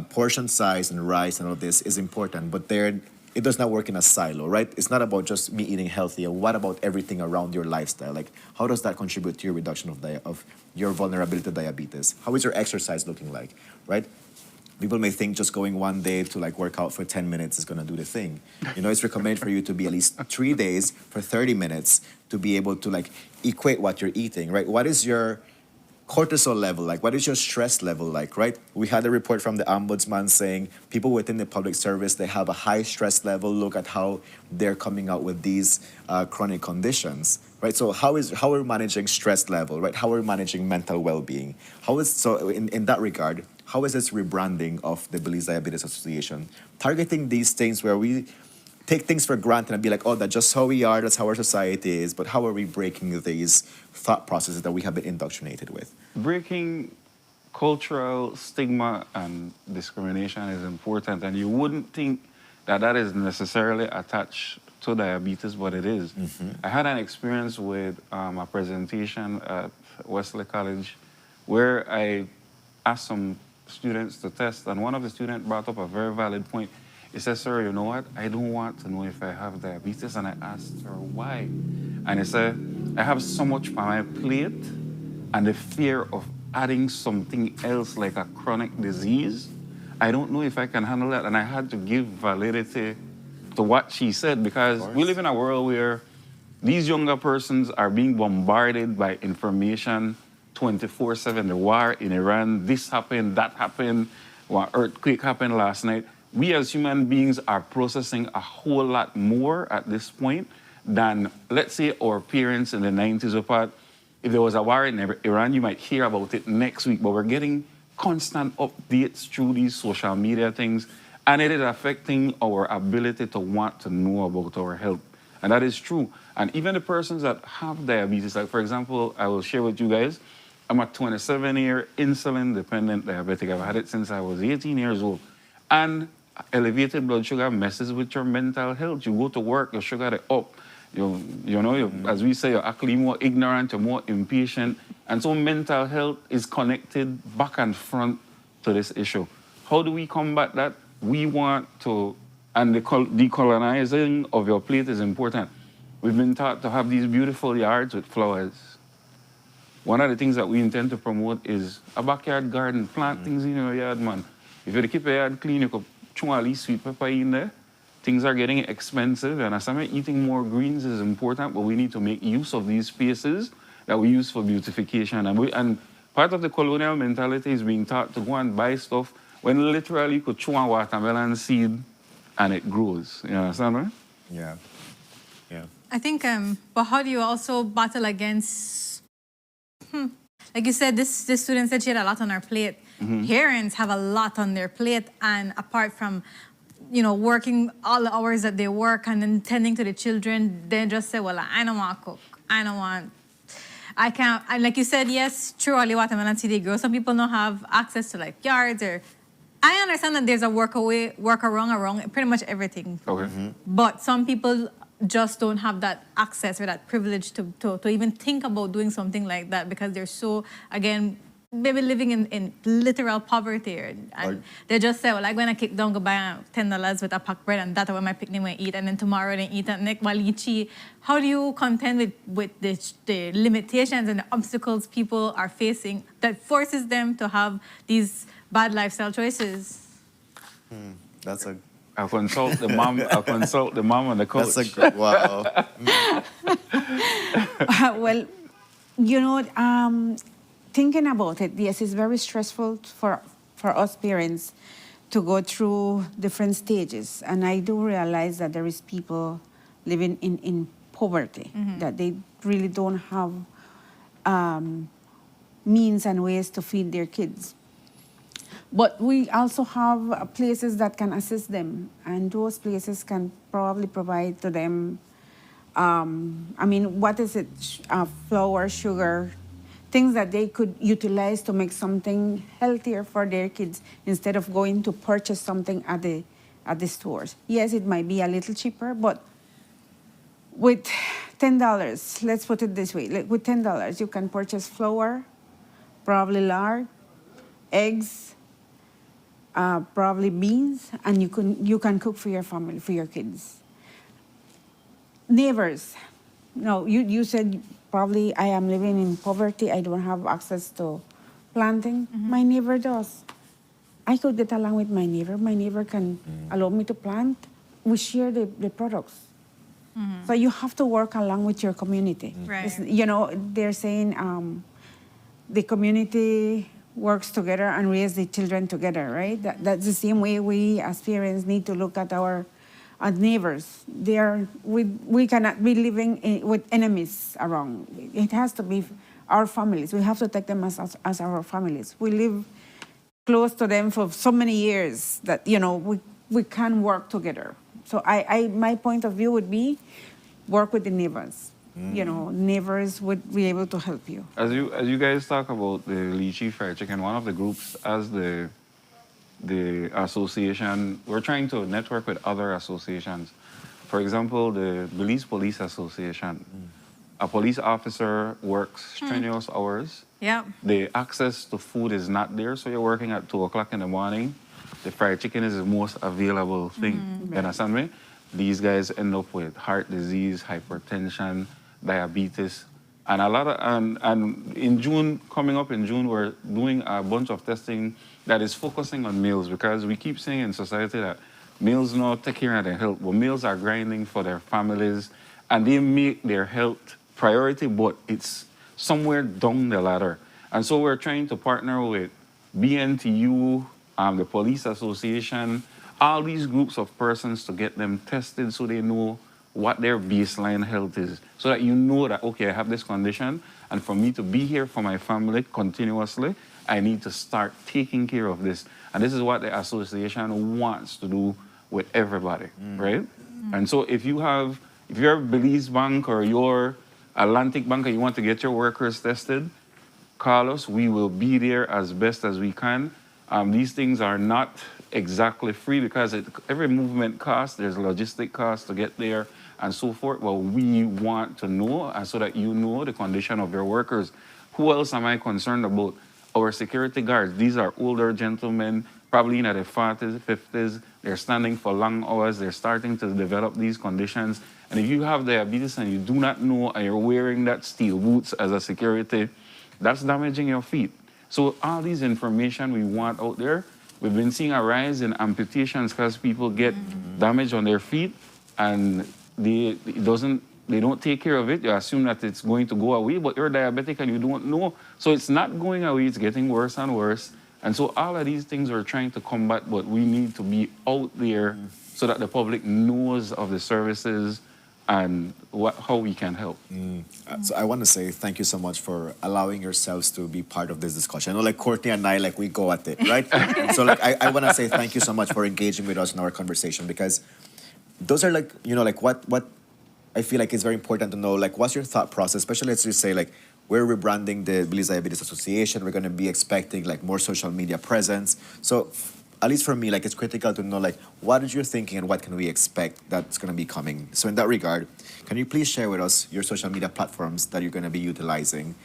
portion size and rice and all this is important. But it does not work in a silo, right? It's not about just me eating healthy. And what about everything around your lifestyle? Like, how does that contribute to your reduction of your vulnerability to diabetes? How is your exercise looking like, right? People may think just going one day to like work out for 10 minutes is gonna do the thing. You know, it's recommended for you to be at least 3 days for 30 minutes to be able to like equate what you're eating, right? What is your cortisol level like? What is your stress level like, right? We had a report from the ombudsman saying people within the public service, they have a high stress level. Look at how they're coming out with these chronic conditions, right? So how are we managing stress level, right? How are we managing mental well-being? So in that regard, how is this rebranding of the Belize Diabetes Association targeting these things where we take things for granted and be like, oh, that's just how we are, that's how our society is, but how are we breaking these thought processes that we have been indoctrinated with? Breaking cultural stigma and discrimination is important, and you wouldn't think that that is necessarily attached to diabetes, but it is. I had an experience with a presentation at Wesley College where I asked some students to test, and one of the students brought up a very valid point. He said, sir, you know what? I don't want to know if I have diabetes. And I asked her, why? And he said, I have so much on my plate and the fear of adding something else like a chronic disease. I don't know if I can handle that. And I had to give validity to what she said because we live in a world where these younger persons are being bombarded by information 24/7. The war in Iran, this happened, that happened, one earthquake happened last night. We as human beings are processing a whole lot more at this point than, let's say, our parents in the 90s apart. If there was a war in Iran, you might hear about it next week, but we're getting constant updates through these social media things, and it is affecting our ability to want to know about our health. And that is true. And even the persons that have diabetes, like for example, I will share with you guys, I'm a 27-year insulin-dependent diabetic. I've had it since I was 18 years old. And elevated blood sugar messes with your mental health. You go to work, your sugar is up. As we say, you're actually more ignorant, you're more impatient. And so mental health is connected back and front to this issue. How do we combat that? We want to, and the decolonizing of your plate is important. We've been taught to have these beautiful yards with flowers. One of the things that we intend to promote is a backyard garden. Plant things in your yard, man. If you keep your yard clean, you could throw at least sweet pepper in there. Things are getting expensive, and as I'm eating more greens is important, but we need to make use of these spaces that we use for beautification. And part of the colonial mentality is being taught to go and buy stuff when literally you could throw a watermelon seed and it grows. You understand, right? Yeah. I think, but how do you also battle against, like you said, this student said she had a lot on her plate. Parents have a lot on their plate, and apart from, working all the hours that they work and then tending to the children, they just say, well, I don't want to cook. I can't, and like you said, yes, true, only watermelon seed they grow. Some people don't have access to like yards or, I understand that there's a workaround around pretty much everything. Okay. But some people just don't have that access or that privilege to even think about doing something like that because they're so, again, maybe living in literal poverty. And they just say, well, I'm going to kick down, go buy $10 with a packed bread and that's what my picnic will eat. And then tomorrow they eat and next walichi. How do you contend with the limitations and the obstacles people are facing that forces them to have these bad lifestyle choices? That's a... I'll consult the mom. I'll consult the mom and the coach. That's a good, wow. Well, thinking about it, yes, it's very stressful for us parents to go through different stages. And I do realize that there is people living in poverty, that they really don't have means and ways to feed their kids. But we also have places that can assist them, and those places can probably provide to them, I mean, what is it? Flour, sugar, things that they could utilize to make something healthier for their kids instead of going to purchase something at the stores. Yes, it might be a little cheaper, but with $10, let's put it this way, like with $10, you can purchase flour, probably lard, eggs, probably beans, and you can cook for your family, for your kids. Neighbors, no, you said probably I am living in poverty, I don't have access to planting. My neighbor does. I could get along with my neighbor. My neighbor can allow me to plant. We share the products. So you have to work along with your community. Right. You know, they're saying the community works together and raise the children together, right? That's the same way we as parents need to look at our neighbors. We cannot be living with enemies around. It has to be our families. We have to take them as our families. We live close to them for so many years that, you know, we can work together. So my point of view would be work with the neighbors. You know, neighbors would be able to help you. As you guys talk about the lychee fried chicken, one of the groups as the association, we're trying to network with other associations. For example, the Belize Police Association. A police officer works strenuous hours. Yeah. The access to food is not there, so you're working at 2 o'clock in the morning. The fried chicken is the most available thing. You understand me? These guys end up with heart disease, hypertension, diabetes, and a lot of and in June, coming up in June, we're doing a bunch of testing that is focusing on males, because we keep saying in society that males not take care of their health, but males are grinding for their families and they make their health priority, but it's somewhere down the ladder. And so we're trying to partner with BNTU, the Police Association, all these groups of persons to get them tested so they know what their baseline health is, so that you know that, okay, I have this condition, and for me to be here for my family continuously, I need to start taking care of this. And this is what the association wants to do with everybody, right? And so if you're Belize Bank or your Atlantic Bank and you want to get your workers tested, call us. We will be there as best as we can. These things are not exactly free, because every movement costs, there's logistic costs to get there and so forth. Well, we want to know, and so that you know the condition of your workers. Who else am I concerned about? Our security guards. These are older gentlemen, probably in their 40s, 50s. They're standing for long hours. They're starting to develop these conditions. And if you have diabetes and you do not know, and you're wearing that steel boots as a security, that's damaging your feet. So all these information we want out there. We've been seeing a rise in amputations because people get damage on their feet and they don't take care of it. You assume that it's going to go away, but you're diabetic and you don't know. So it's not going away, it's getting worse and worse. And so all of these things we're trying to combat, but we need to be out there so that the public knows of the services and how we can help. So I want to say thank you so much for allowing yourselves to be part of this discussion. I know, like Courtney and I, like we go at it, right? So like I want to say thank you so much for engaging with us in our conversation, because those are like, you know, like what I feel like is very important to know, like what's your thought process, especially let's just say like we're rebranding the Belize Diabetes Association. We're going to be expecting like more social media presence. So at least for me, like it's critical to know like what is your thinking and what can we expect that's going to be coming. So in that regard, can you please share with us your social media platforms that you're going to be utilizing?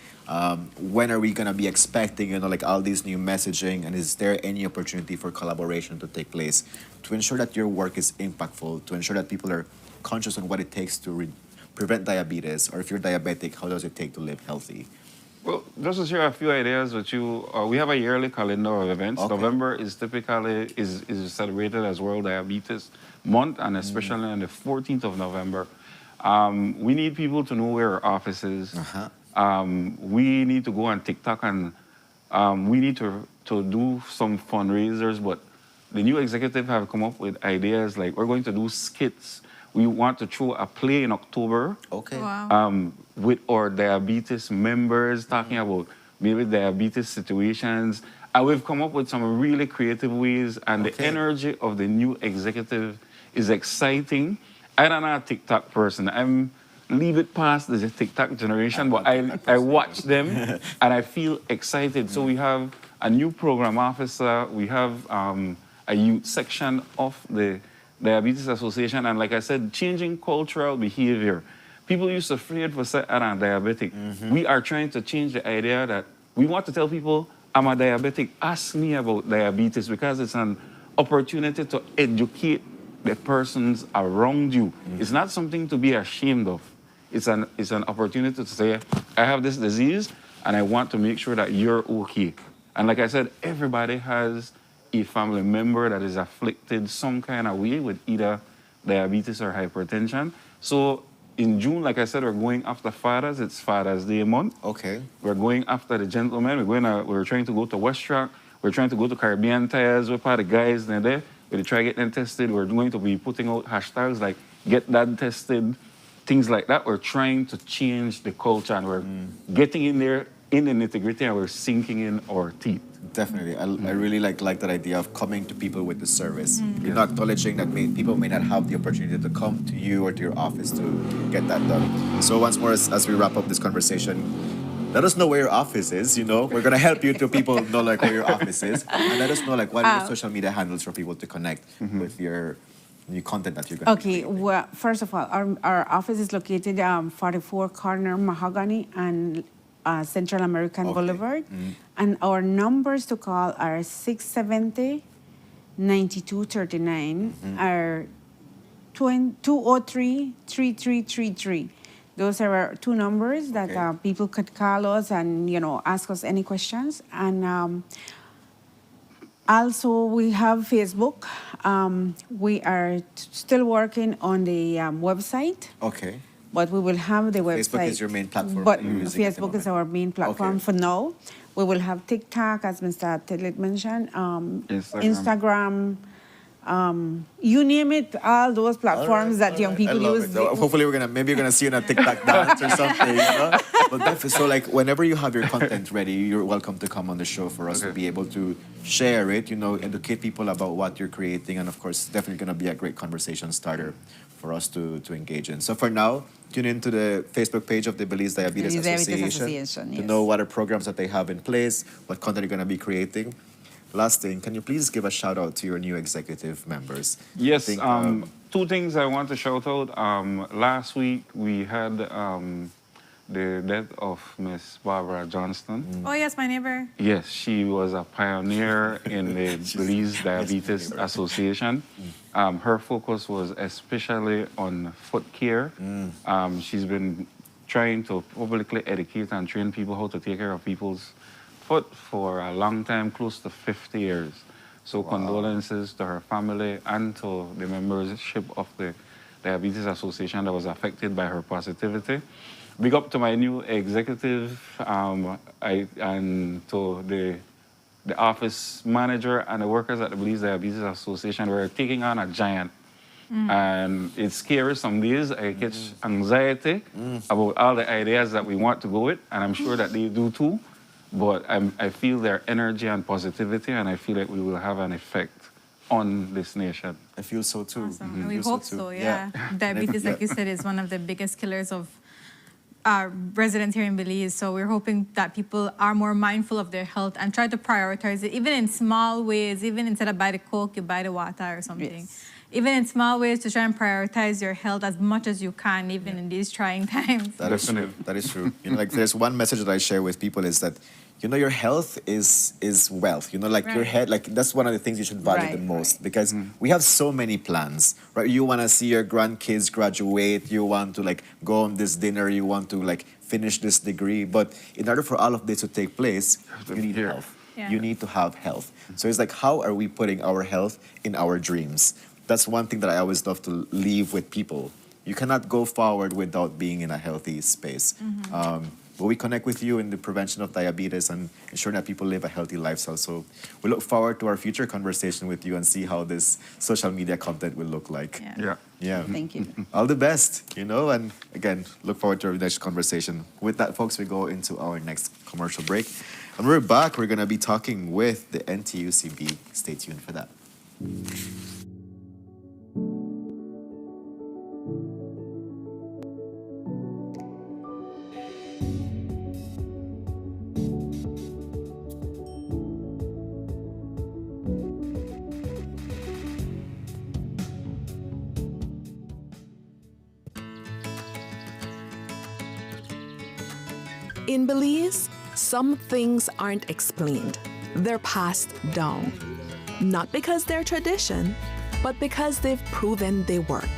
When are we going to be expecting, you know, like all these new messaging, and is there any opportunity for collaboration to take place to ensure that your work is impactful, to ensure that people are conscious on what it takes to prevent diabetes, or if you're diabetic, how does it take to live healthy? Well, just to share a few ideas with you, we have a yearly calendar of events. Okay. November is typically is celebrated as World Diabetes Month, and especially on the 14th of November. We need people to know where our office is. We need to go on TikTok, and we need to do some fundraisers, but the new executive have come up with ideas like we're going to do skits we want to throw a play in October. Okay. Wow. With our diabetes members, talking about maybe diabetes situations. And we've come up with some really creative ways, and the energy of the new executive is exciting. I don't know a TikTok person. I'm leave it past the TikTok generation, but I watch them and I feel excited. So we have a new program officer, we have a youth section of the Diabetes Association, and like I said, changing cultural behavior. People used to afraid for say, I'm diabetic. We are trying to change the idea that we want to tell people, I'm a diabetic, ask me about diabetes, because it's an opportunity to educate the persons around you. It's not something to be ashamed of. It's an opportunity to say, I have this disease and I want to make sure that you're okay. And like I said, everybody has a family member that is afflicted some kind of way with either diabetes or hypertension. So in June, like I said, we're going after fathers. It's Father's Day month. Okay. We're going after the gentlemen. We're trying to go to West Rock. We're trying to go to Caribbean Tires. We're part of the guys there. We try to get them tested. We're going to be putting out hashtags like get dad tested, things like that. We're trying to change the culture, and we're getting in there in the nitty-gritty, and we're sinking in our teeth. Definitely. I really like that idea of coming to people with the service. You're not acknowledging that people may not have the opportunity to come to you or to your office to get that done. So once more, as we wrap up this conversation, let us know where your office is, you know. We're going to help you to people know like where your office is. And let us know like what are your social media handles for people to connect with your new content that you're going to be creating. Well, first of all, our office is located 44 Corner Mahogany and Central American Boulevard. And our numbers to call are 670-9239 or 203-3333. Those are our two numbers that people could call us and, you know, ask us any questions. And also we have Facebook. We are still working on the website. Okay. But we will have the website. Facebook is your main platform. But you're using at the Facebook is moment. our main platform for now. We will have TikTok, as Mr. Tedlit mentioned, Instagram, you name it, all those platforms that young people use. So hopefully maybe you're gonna see you in a TikTok dance or something, you know? But definitely, so like whenever you have your content ready, you're welcome to come on the show for us to be able to share it, you know, educate people about what you're creating, and of course, definitely gonna be a great conversation starter for us to engage in. So for now, tune into the Facebook page of the Belize Diabetes Association to know what are programs that they have in place, what content you're gonna be creating. Last thing, can you please give a shout out to your new executive members? Yes, two things I want to shout out. Last week we had the death of Miss Barbara Johnston. Oh yes, my neighbor. Yes, she was a pioneer in the Belize Diabetes Association. Her focus was especially on foot care. She's been trying to publicly educate and train people how to take care of people's foot for a long time, close to 50 years. So condolences to her family and to the membership of the Diabetes Association that was affected by her positivity. Big up to my new executive and to the office manager and the workers at the Belize Diabetes Association. We're taking on a giant. And it's scary some days. I get anxiety about all the ideas that we want to go with, and I'm sure that they do too. But I feel their energy and positivity, and I feel like we will have an effect on this nation. I feel so too. Awesome. And we hope so, yeah. Diabetes, like you said, is one of the biggest killers of residents here in Belize. So we're hoping that people are more mindful of their health and try to prioritize it, even in small ways, even instead of buy the Coke, you buy the water or something. Even in small ways to try and prioritize your health as much as you can, even in these trying times. That is true. That is true. You know, like there's one message that I share with people is that, you know, your health is wealth. You know, like your head, like that's one of the things you should value the most, because we have so many plans, right? You want to see your grandkids graduate, you want to like go on this dinner, you want to like finish this degree, but in order for all of this to take place, you need health. You need to have health. So it's like, how are we putting our health in our dreams? That's one thing that I always love to leave with people. You cannot go forward without being in a healthy space. but we connect with you in the prevention of diabetes and ensuring that people live a healthy lifestyle. So we look forward to our future conversation with you and see how this social media content will look like. Yeah. Thank you. All the best, and again, look forward to our next conversation. With that, folks, we go into our next commercial break. And we're back. We're going to be talking with the NTUCB. Stay tuned for that. In Belize, some things aren't explained. They're passed down. Not because they're tradition, but because they've proven they work.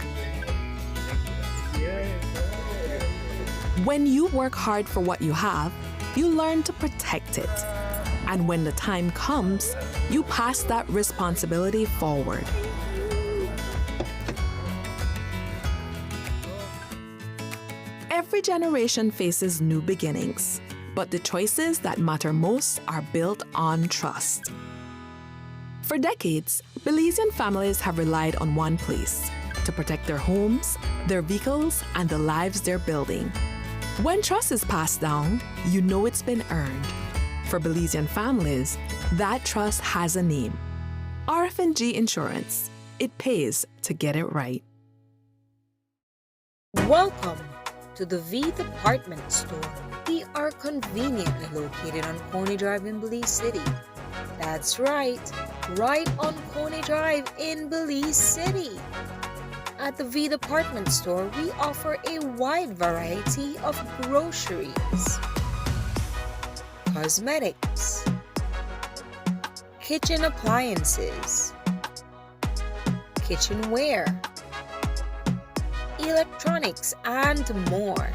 When you work hard for what you have, you learn to protect it. And when the time comes, you pass that responsibility forward. Every generation faces new beginnings, but the choices that matter most are built on trust. For decades, Belizean families have relied on one place to protect their homes, their vehicles, and the lives they're building. When trust is passed down, you know it's been earned. For Belizean families, that trust has a name. RF&G Insurance. It pays to get it right. Welcome to the V Department Store. We are conveniently located on Coney Drive in Belize City. That's right on Coney Drive in Belize City. At the V Department Store, we offer a wide variety of groceries, cosmetics, kitchen appliances, kitchenware, electronics, and more.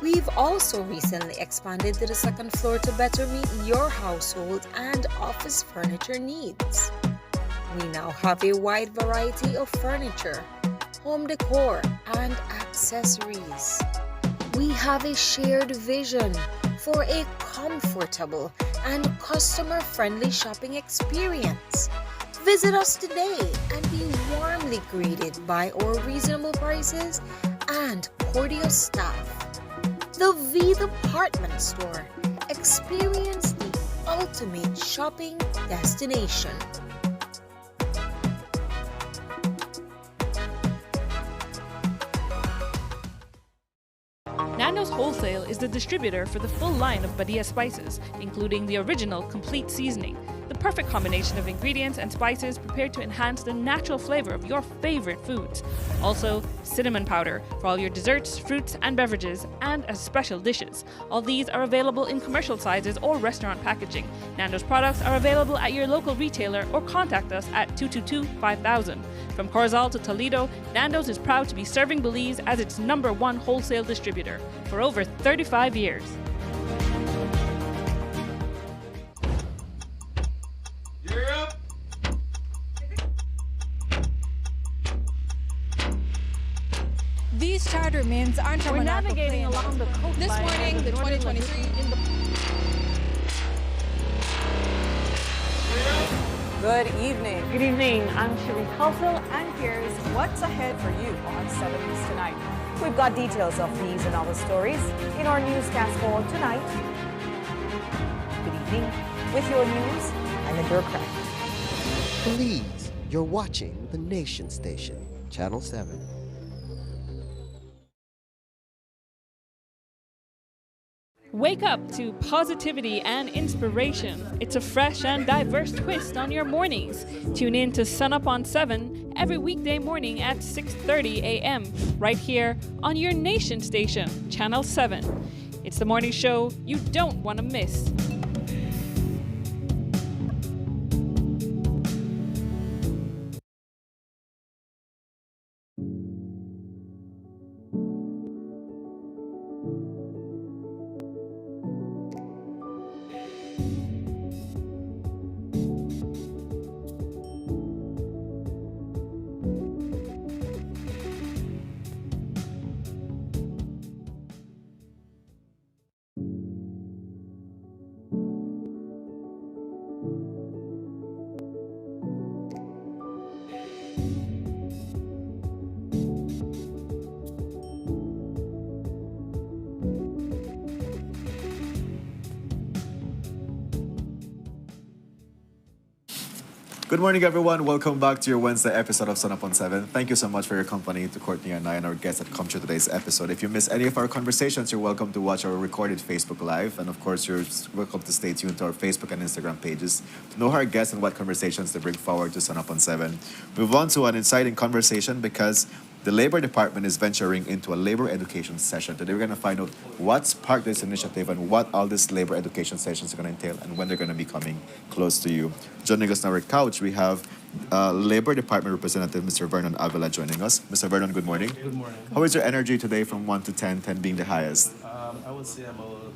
We've also recently expanded to the second floor to better meet your household and office furniture needs. We now have a wide variety of furniture, home decor, and accessories. We have a shared vision for a comfortable and customer-friendly shopping experience. Visit us today and be warmly greeted by our reasonable prices and cordial staff. The V Department Store. Experience the ultimate shopping destination. Nando's Wholesale is the distributor for the full line of Badia spices, including the original complete seasoning, the perfect combination of ingredients and spices prepared to enhance the natural flavor of your favorite foods. Also, cinnamon powder for all your desserts, fruits, and beverages, and as special dishes. All these are available in commercial sizes or restaurant packaging. Nando's products are available at your local retailer or contact us at 222-5000. From Corozal to Toledo, Nando's is proud to be serving Belize as its #1 wholesale distributor for over 35 years. These charter mints aren't We're navigating along the coastline. This morning, the 2023 Good evening. Good evening. I'm Cherie Halsell, And here's what's ahead for you on 7 News Tonight. We've got details of these and other stories in our newscast for tonight. Good evening. With your news, I'm Indra Craig. Belize, you're watching the Nation Station, Channel 7. Wake up to positivity and inspiration. It's a fresh and diverse twist on your mornings. Tune in to Sunup on 7 every weekday morning at 6:30 a.m. right here on your Nation Station, Channel 7. It's the morning show you don't want to miss. Good morning, everyone. Welcome back to your Wednesday episode of Sunup on 7. Thank you so much for your company to Courtney and I and our guests that come to today's episode. If you miss any of our conversations, you're welcome to watch our recorded Facebook Live. And of course, you're welcome to stay tuned to our Facebook and Instagram pages to know our guests and what conversations they bring forward to Sunup on 7. Move on to an exciting conversation because the Labor Department is venturing into a labor education session. Today, we're going to find out what's part of this initiative and what all these labor education sessions are going to entail and when they're going to be coming close to you. Joining us on our couch, we have Labor Department Representative Mr. Vernon Avila joining us. Mr. Vernon, good morning. Good morning. How is your energy today from 1 to 10, 10 being the highest? I would say about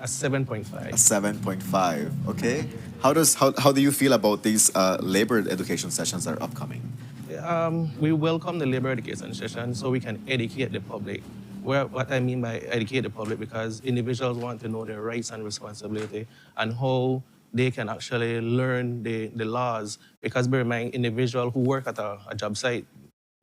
a 7.5. A 7.5, okay. How do you feel about these labor education sessions that are upcoming? We welcome the labor education session so we can educate the public. What I mean by educate the public, because individuals want to know their rights and responsibility and how they can actually learn the laws. Because bear in mind, individuals who work at a job site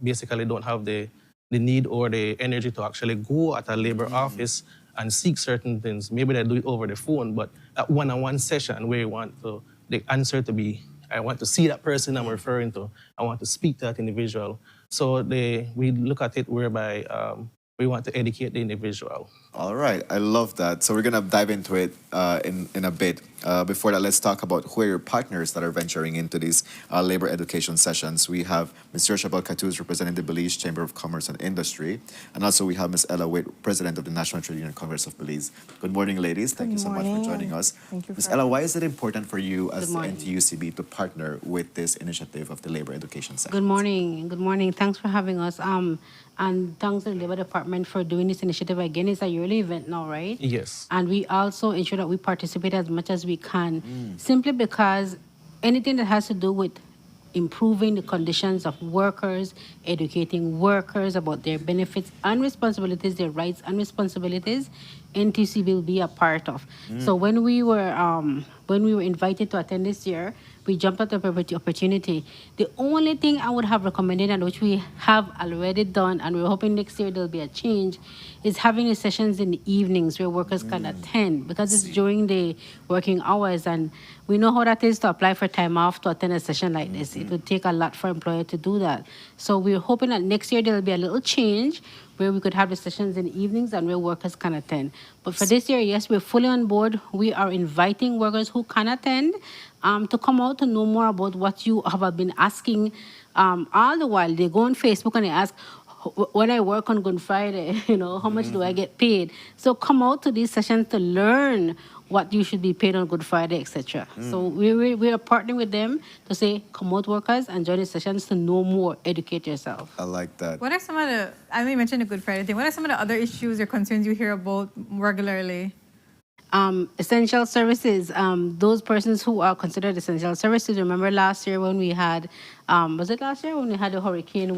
basically don't have the need or the energy to actually go at a labor office and seek certain things. Maybe they do it over the phone, but that one-on-one session where you want the answer to be, I want to see that person I'm referring to. I want to speak to that individual. So we look at it whereby we want to educate the individual. All right, I love that. So we're gonna dive into it in a bit. Before that, let's talk about who are your partners that are venturing into these labor education sessions. We have Mr. Shabal Katuz representing the Belize Chamber of Commerce and Industry, and also we have Ms. Ella Witt, President of the National Trade Union Congress of Belize. Good morning, ladies. Thank you so much for joining us. Thank you. Ms. Ella, why is it important for you as the NTUCB to partner with this initiative of the labor education session? Good morning. Good morning. Thanks for having us. And thanks to the Labor Department for doing this initiative again. It's a yearly event now, right? Yes. And we also ensure that we participate as much as we can, simply because anything that has to do with improving the conditions of workers, educating workers about their benefits and responsibilities, their rights and responsibilities, NTC will be a part of. So when we were invited to attend this year, we jumped at the opportunity. The only thing I would have recommended, and which we have already done, and we're hoping next year there'll be a change, is having the sessions in the evenings where workers can attend, because it's during the working hours, and we know how that is to apply for time off to attend a session like this. It would take a lot for employer to do that. So we're hoping that next year there'll be a little change where we could have the sessions in the evenings and where workers can attend. But for this year, yes, we're fully on board. We are inviting workers who can attend to come out to know more about what you have been asking all the while. They go on Facebook and they ask, when I work on Good Friday, how much do I get paid? So come out to these sessions to learn what you should be paid on Good Friday, etc. So we are partnering with them to say, come out workers and join the sessions to know more, educate yourself. I like that. What are some of the, I know you mentioned the Good Friday thing, what are some of the other issues or concerns you hear about regularly? Essential services, those persons who are considered essential services. Remember last year when we had, was it last year when we had a hurricane?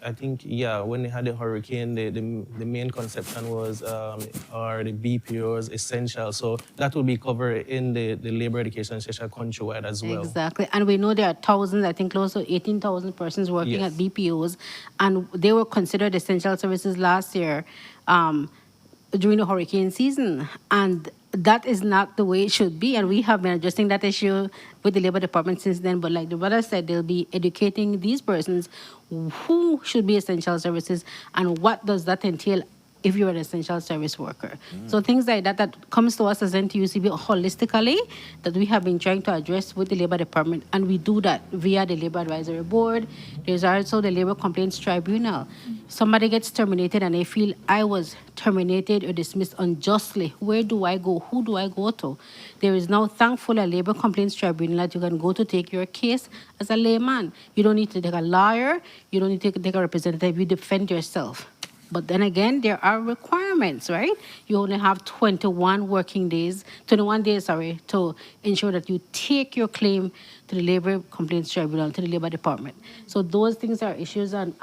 I think, when they had the hurricane, the main conception was, are the BPOs essential? So that will be covered in the labor education session countrywide as well. Exactly. And we know there are thousands, I think close to 18,000 persons working at BPOs, and they were considered essential services last year during the hurricane season. And that is not the way it should be, and we have been addressing that issue with the Labor Department since then. But like the brother said, they'll be educating these persons who should be essential services and what does that entail if you're an essential service worker. So things like that comes to us as NTUCB holistically, that we have been trying to address with the Labor Department, and we do that via the Labor Advisory Board. There's also the Labor Complaints Tribunal. Somebody gets terminated and they feel, I was terminated or dismissed unjustly. Where do I go? Who do I go to? There is now, thankfully, a Labor Complaints Tribunal that you can go to take your case as a layman. You don't need to take a lawyer. You don't need to take a representative. You defend yourself. But then again, there are requirements, right? You only have 21 days, to ensure that you take your claim to the Labor Complaints Tribunal, to the Labor Department. So those things are issues and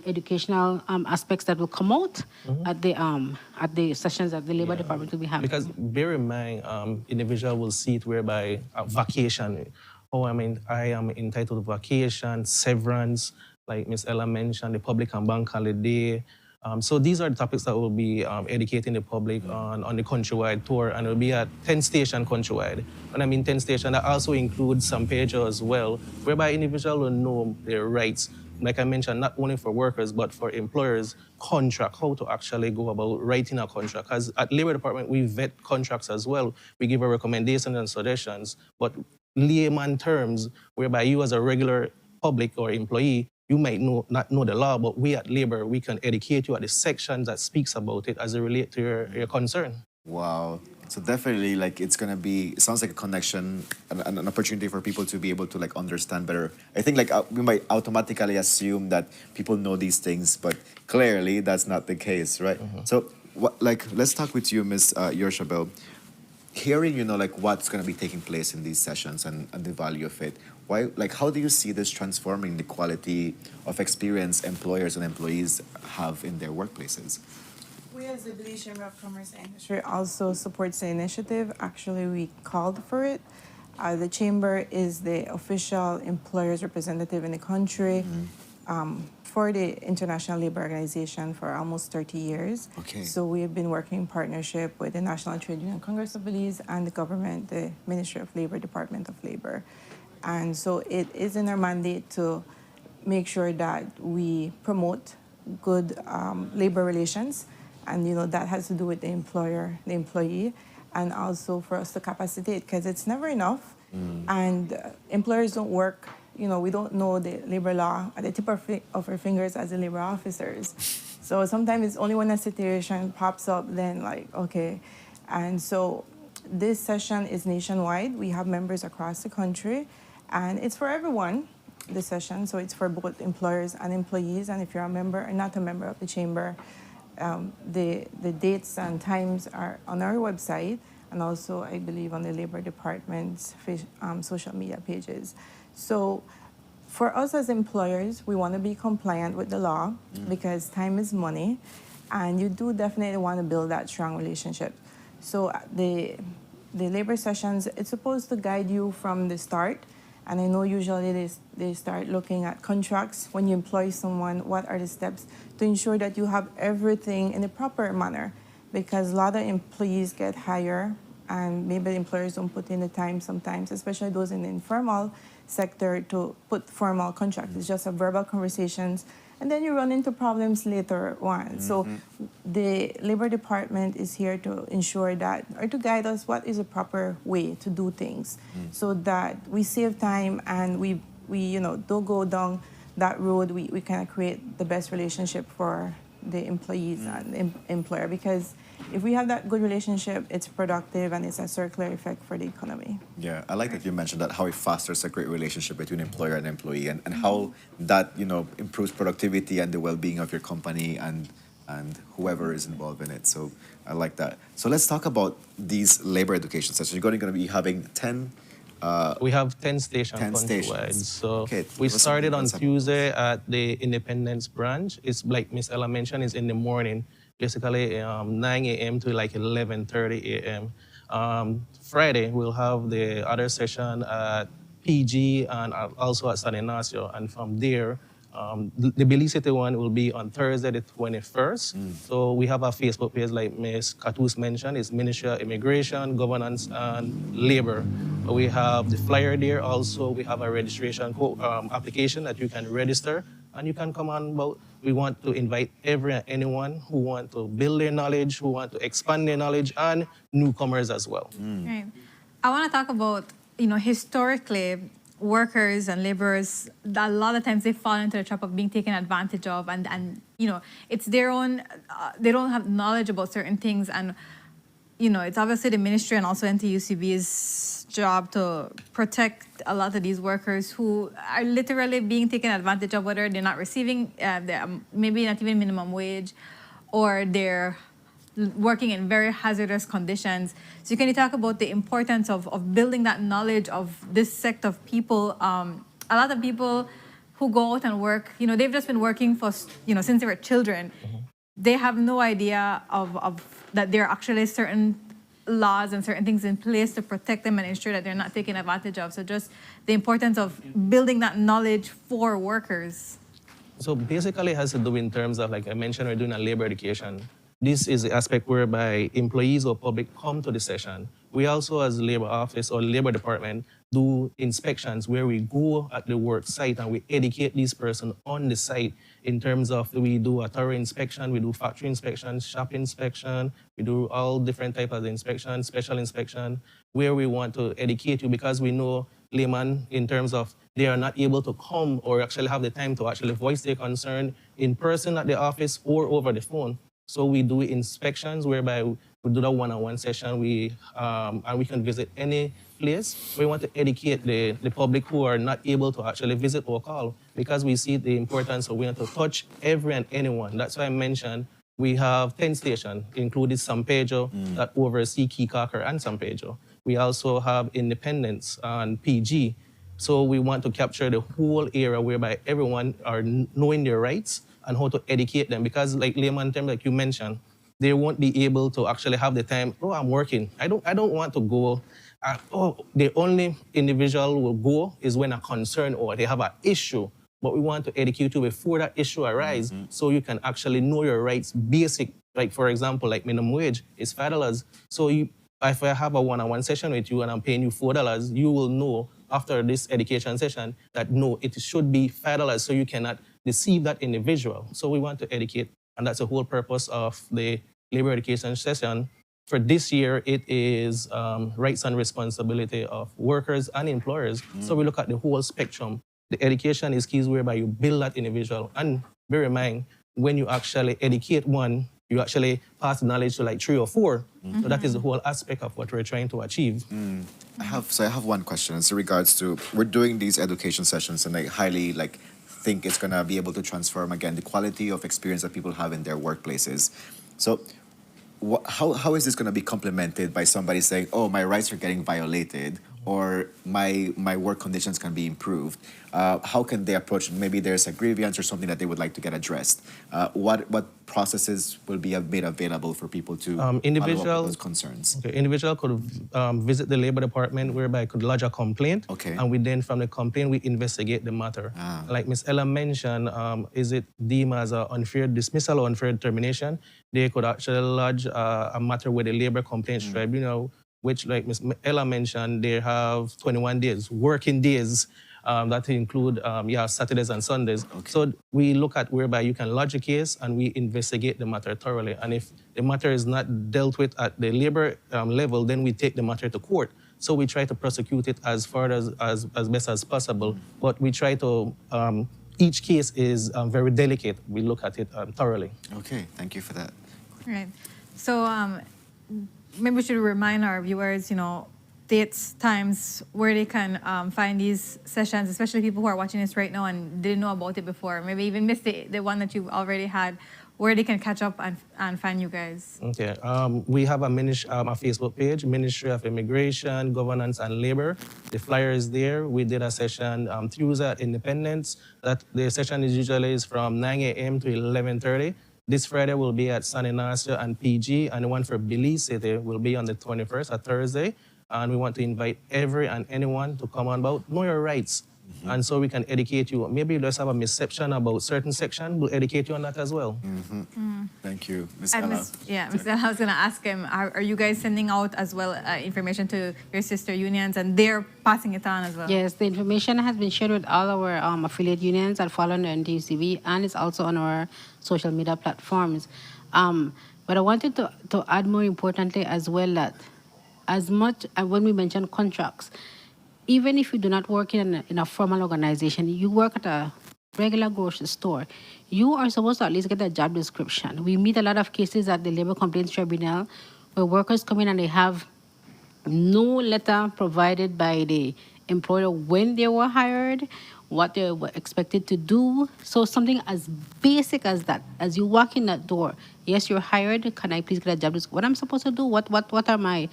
educational aspects that will come out at the sessions that the Labor Department will be having. Because bear in mind, individual will see it whereby vacation, I am entitled to vacation, severance, like Ms. Ella mentioned, the public and bank holiday, So these are the topics that we'll be educating the public on the countrywide tour, and it'll be at 10 station countrywide. When I mean 10 station, that also includes some pages as well, whereby individuals will know their rights. Like I mentioned, not only for workers, but for employers, contract, how to actually go about writing a contract. Because at Labor Department, we vet contracts as well. We give our recommendations and suggestions, but layman terms, whereby you as a regular public or employee, you might not know the law, but we at Labor, we can educate you at the sections that speaks about it as it relates to your concern. Wow. So definitely, like, it's gonna be. It sounds like a connection, an opportunity for people to be able to like understand better. I think like we might automatically assume that people know these things, but clearly that's not the case, right? So, let's talk with you, Miss Yorshabel. Hearing, like what's gonna be taking place in these sessions and the value of it. Why, like, how do you see this transforming the quality of experience employers and employees have in their workplaces? We as the Belize Chamber of Commerce and Industry also supports the initiative. Actually, we called for it. The Chamber is the official employers representative in the country for the International Labour Organization for almost 30 years. Okay. So we have been working in partnership with the National Trade Union Congress of Belize and the government, the Ministry of Labour, Department of Labour. And so it is in our mandate to make sure that we promote good labor relations. And, that has to do with the employer, the employee, and also for us to capacitate, because it's never enough. And employers don't work, we don't know the labor law at the tip of our fingers as the labor officers. So sometimes it's only when a situation pops up, then okay. And so this session is nationwide. We have members across the country, and it's for everyone, the session. So it's for both employers and employees. And if you're a member or not a member of the chamber, the dates and times are on our website, and also, I believe, on the Labor Department's social media pages. So for us as employers, we want to be compliant with the law because time is money, and you do definitely want to build that strong relationship. So the labor sessions, it's supposed to guide you from the start. And I know usually they start looking at contracts. When you employ someone, what are the steps to ensure that you have everything in the proper manner? Because a lot of employees get hired and maybe the employers don't put in the time sometimes, especially those in the informal sector, to put formal contracts. It's just a verbal conversations. And then you run into problems later on. So the Labor Department is here to ensure that, or to guide us what is a proper way to do things, so that we save time and we don't go down that road. We kind of create the best relationship for the employees and the employer, because if we have that good relationship, it's productive and it's a circular effect for the economy. Yeah, I like that you mentioned that, how it fosters a great relationship between employer and employee, and how that, improves productivity and the well-being of your company and whoever is involved in it. So I like that. So let's talk about these labor education sessions. You're going to be having 10... we have 10 stations 10 countrywide. stations. So Okay, we what's started something on that's happening? Tuesday at the Independence branch. It's like Miss Ella mentioned, it's in the morning, basically 9 a.m. to like 11:30 a.m. Friday, we'll have the other session at PG and also at San Ignacio. And from there, the Belize City one will be on Thursday, the 21st. So we have a Facebook page, like Ms. Katus mentioned, it's Ministry of Immigration, Governance, and Labor. We have the flyer there. Also, we have a registration application that you can register, and you can come on board. We want to invite anyone who want to build their knowledge, who want to expand their knowledge, and newcomers as well. Right. I want to talk about, historically, workers and laborers, a lot of times they fall into the trap of being taken advantage of, and it's their own, they don't have knowledge about certain things, and it's obviously the ministry and also NTUCB's job to protect a lot of these workers who are literally being taken advantage of, whether they're not receiving maybe not even minimum wage, or they're working in very hazardous conditions. So can you talk about the importance of building that knowledge of this sect of people? A lot of people who go out and work, they've just been working for, since they were children. They have no idea of that there are actually certain laws and certain things in place to protect them and ensure that they're not taken advantage of. So just the importance of building that knowledge for workers. So basically, it has to do in terms of, like I mentioned, we're doing a labor education. This is the aspect whereby employees or public come to the session. We also, as labor office or labor department, do inspections where we go at the work site and we educate this person on the site in terms of we do a thorough inspection, we do factory inspection, shop inspection, we do all different types of inspection, special inspection, where we want to educate you because we know layman in terms of they are not able to come or actually have the time to actually voice their concern in person at the office or over the phone. So we do inspections whereby we do that one-on-one session. And we can visit any place. We want to educate the public who are not able to actually visit or call because we see the importance of we want to touch every and anyone. That's why I mentioned we have 10 stations, including San Pedro, that oversee Kikaker and San Pedro. We also have Independence and PG. So we want to capture the whole area whereby everyone are knowing their rights and how to educate them. Because like layman term, like you mentioned, they won't be able to actually have the time, oh, I'm working. I don't want to go. The only individual will go is when a concern or they have an issue. But we want to educate you before that issue arises so you can actually know your rights basic. Like, for example, like minimum wage is $5. So if I have a one-on-one session with you and I'm paying you $4, you will know after this education session that no, it should be $5 so you cannot deceive that individual. So we want to educate, and that's the whole purpose of the labor education session. For this year, it is rights and responsibility of workers and employers. So we look at the whole spectrum. The education is keys whereby you build that individual. And bear in mind, when you actually educate one, you actually pass the knowledge to like 3 or 4. So that is the whole aspect of what we're trying to achieve. I have one question. It's in regards to, we're doing these education sessions and I highly think it's gonna be able to transform again the quality of experience that people have in their workplaces. So how is this gonna be complemented by somebody saying, oh, my rights are getting violated, or my work conditions can be improved? How can they approach? Maybe there's a grievance or something that they would like to get addressed. What processes will be made available for people to follow up with those concerns? Okay, individual could visit the labor department whereby could lodge a complaint. Okay. And we then from the complaint we investigate the matter. Like Ms. Ella mentioned, is it deemed as an unfair dismissal or unfair termination? They could actually lodge a matter with the labor complaints tribunal, which, like Ms. Ella mentioned, they have 21 days, working days, that include Saturdays and Sundays. Okay. So we look at whereby you can lodge a case and we investigate the matter thoroughly. And if the matter is not dealt with at the labor level, then we take the matter to court. So we try to prosecute it as far as best as possible. But we try to, each case is very delicate. We look at it thoroughly. Okay, thank you for that. Right. So maybe we should remind our viewers, dates, times where they can find these sessions, especially people who are watching this right now and didn't know about it before, maybe even missed the one that you've already had, where they can catch up and find you guys. Okay. We have a Facebook page, Ministry of Immigration, Governance and Labor. The flyer is there. We did a session Tuesday at Independence. The session usually from 9 a.m. to 11:30. This Friday will be at San Ignacio and PG, and the one for Belize City will be on the 21st, a Thursday. And we want to invite every and anyone to come on about know your rights. And so we can educate you. Maybe you just have a misconception about certain section, we'll educate you on that as well. Thank you, Ms. Ella. Ms. Ella, I was going to ask him, are you guys sending out as well information to your sister unions and they're passing it on as well? Yes, the information has been shared with all our affiliate unions that follow on the NTUCB, and it's also on our social media platforms. But I wanted to add more importantly as well that as much when we mention contracts, even if you do not work in a formal organization, you work at a regular grocery store, you are supposed to at least get a job description. We meet a lot of cases at the Labor Complaints Tribunal where workers come in and they have no letter provided by the employer when they were hired, what they were expected to do. So something as basic as that, as you walk in that door, yes, you're hired, can I please get a job description? What I'm supposed to do? What are my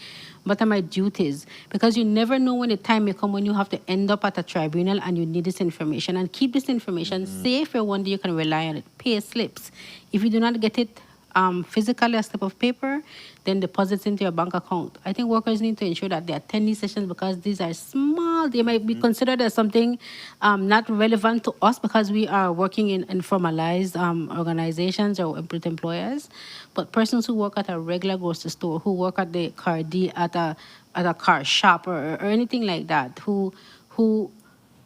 duties? Because you never know when the time may come when you have to end up at a tribunal and you need this information. And keep this information safe where one day you can rely on it. Pay slips. If you do not get it physically a slip of paper, then deposits into your bank account. I think workers need to ensure that they attend these sessions because these are small. They might be considered as something not relevant to us because we are working in informalized organizations or with employers. But persons who work at a regular grocery store, who work at the car at a car shop or anything like that, who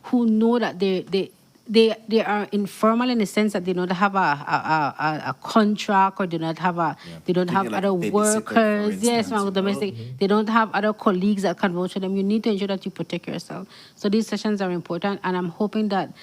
who know that they are informal in the sense that they don't have a contract or do not have they don't have Thinking like other babysitter, for workers. Yes, instance, ma'am, domestic. They don't have other colleagues that can vouch for them. You need to ensure that you protect yourself. So these sessions are important, and I'm hoping that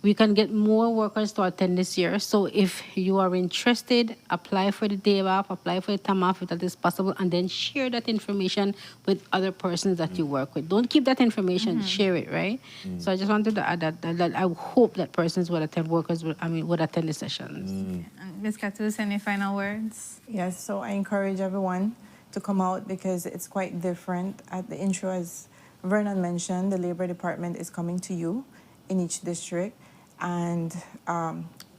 we can get more workers to attend this year. So if you are interested, apply for the day off, apply for the time off if that is possible, and then share that information with other persons that you work with. Don't keep that information, share it, right? So I just wanted to add that I hope that persons would attend, would attend the sessions. Ms. Katus, any final words? Yes, so I encourage everyone to come out because it's quite different. At the intro, as Vernon mentioned, the Labor Department is coming to you in each district. And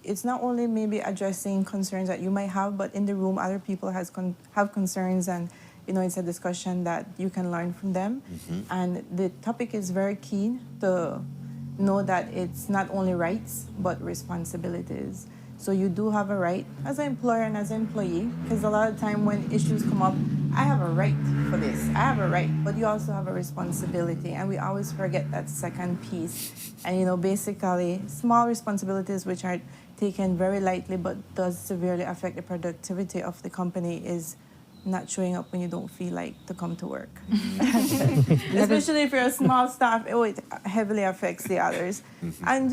it's not only maybe addressing concerns that you might have, but in the room, other people have concerns, and it's a discussion that you can learn from them. And the topic is very keen to know that it's not only rights, but responsibilities. So you do have a right as an employer and as an employee, because a lot of time when issues come up, I have a right for this, I have a right, but you also have a responsibility, and we always forget that second piece. And basically, small responsibilities which are taken very lightly but does severely affect the productivity of the company is not showing up when you don't feel like to come to work. Especially if you're a small staff, it heavily affects the others. And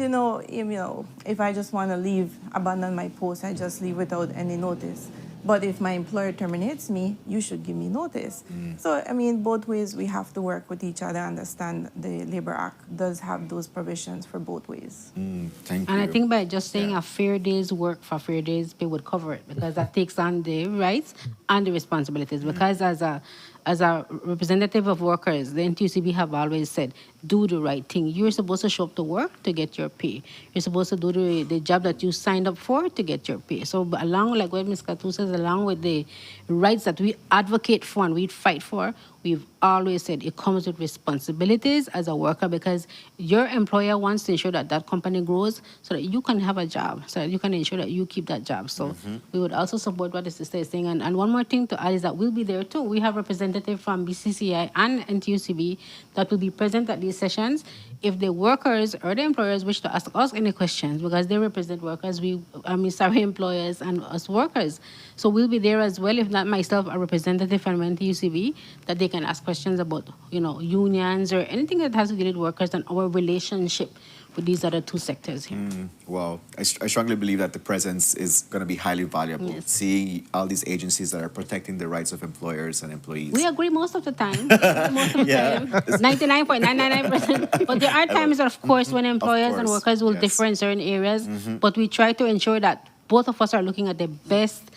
if I just want to leave, abandon my post, I just leave without any notice. But if my employer terminates me, you should give me notice. So, both ways we have to work with each other, understand the Labor Act does have those provisions for both ways. Thank And you. I think by just saying a fair day's work for fair days pay would cover it, because that takes on the rights and the responsibilities. Because as a representative of workers, the NTUCB have always said, do the right thing. You're supposed to show up to work to get your pay. You're supposed to do the job that you signed up for to get your pay. So along, like what Ms. Katu says, along with the rights that we advocate for and we fight for, we've always said it comes with responsibilities as a worker, because your employer wants to ensure that that company grows so that you can have a job, so that you can ensure that you keep that job. So we would also support what the sister is saying. And one more thing to add is that we'll be there too. We have representatives from BCCI and NTUCB that will be present at these sessions. If the workers or the employers wish to ask us any questions, because they represent workers, employers and us workers. So we'll be there as well, if not myself, a representative from NTUCB, that they can ask questions about, unions or anything that has to do with workers and our relationship with these other two sectors here. Well, I strongly believe that the presence is going to be highly valuable. Yes. Seeing all these agencies that are protecting the rights of employers and employees. We agree most of the time. Most of the time. 99.999%. But there are times, of course, when employers and workers will differ in certain areas. But we try to ensure that both of us are looking at the best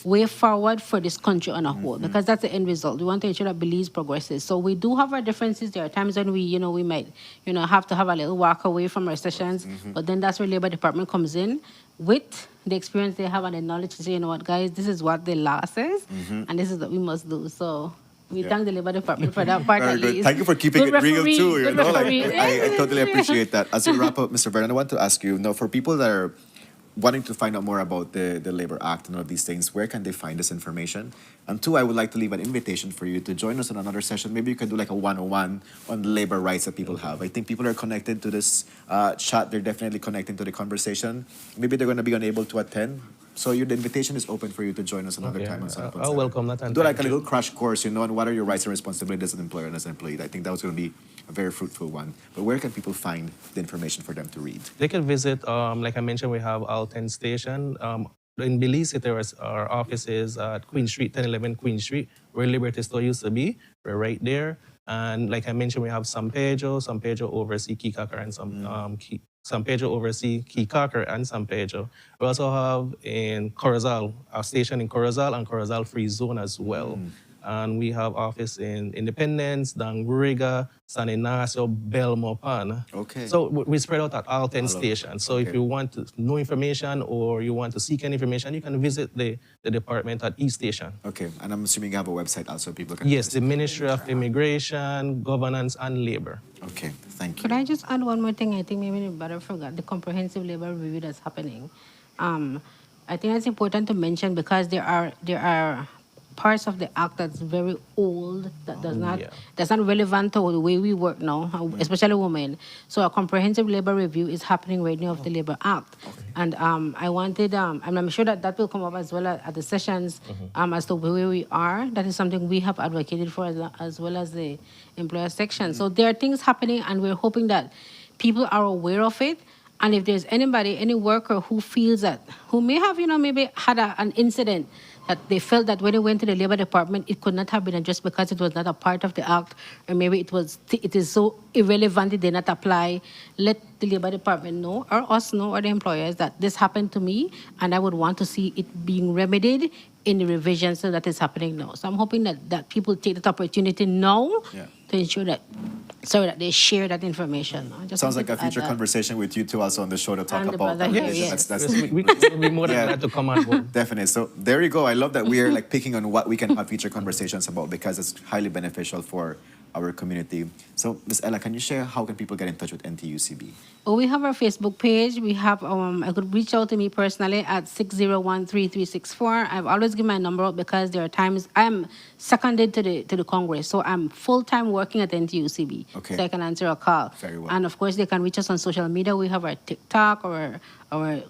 way forward for this country on a whole, because that's the end result. We want to ensure that Belize progresses. So we do have our differences. There are times when we might, have to have a little walk away from our sessions, but then that's where Labor Department comes in with the experience they have and the knowledge to say, what, guys, this is what the law says, and this is what we must do. So we thank the Labor Department for that part. Very at good. least. Thank you for keeping Good it real referee, too. good referee. I totally appreciate that. As we wrap up, Mr. Vernon, I want to ask you, for people that are wanting to find out more about the Labor Act and all these things, where can they find this information? And two, I would like to leave an invitation for you to join us on another session. Maybe you can do like a one-on-one on labor rights that people have. I think people are connected to this chat. They're definitely connecting to the conversation. Maybe they're going to be unable to attend. So the invitation is open for you to join us another time on Sunup. I'll welcome that. And do like a little crash course, on what are your rights and responsibilities as an employer and as an employee. I think that was going to be a very fruitful one. But where can people find the information for them to read? They can visit, like I mentioned, we have our 10 station. In Belize, our office is at Queen Street, 1011 Queen Street, where Liberty Store used to be. We're right there. And like I mentioned, we have San Pedro oversee Kikaker, and San Pedro oversee Kikaker and San Pedro. We also have in Corozal, our station in Corozal and Corozal Free Zone as well. And we have office in Independence, Dangriga, San Ignacio, Belmopan. Okay. So we spread out at all 10 stations. So if Okay. you want to know information or you want to seek any information, you can visit the department at each station. Okay, and I'm assuming you have a website also people can. Yes, the Ministry of Immigration, Governance, and Labor. Okay, thank you. Could I just add one more thing? I think maybe the better forgot the comprehensive labor review that's happening. I think it's important to mention because there are parts of the act that's very old that that's not relevant to the way we work now, especially women. So a comprehensive labor review is happening right now of the Labor Act, and I wanted and I'm sure that will come up as well at the sessions as to where we are. That is something we have advocated for as well as the employer section. So there are things happening, and we're hoping that people are aware of it. And if there's anybody, any worker who feels that, who may have, maybe had an incident that they felt that when they went to the Labor Department, it could not have been addressed because it was not a part of the act, or maybe it is so irrelevant it did not apply, let the Labor Department know, or us know, or the employers, that this happened to me, and I would want to see it being remedied in the revision so that is happening now. So I'm hoping that people take that opportunity now to ensure that they share that information. Sounds like a future conversation with you two also on the show to talk And the about brother that. here, We will be more than glad to come on board. Definitely. So there you go. I love that we're like picking on what we can have future conversations about because it's highly beneficial for our community. So Ms. Ella, can you share how can people get in touch with NTUCB? Oh, we have our Facebook page. We have I could reach out to me personally at 601-3364. I've always given my number out because there are times I'm seconded to the Congress, so I'm full-time working at NTUCB. Okay. So I can answer a call. Very well. And of course, they can reach us on social media. We have our TikTok or our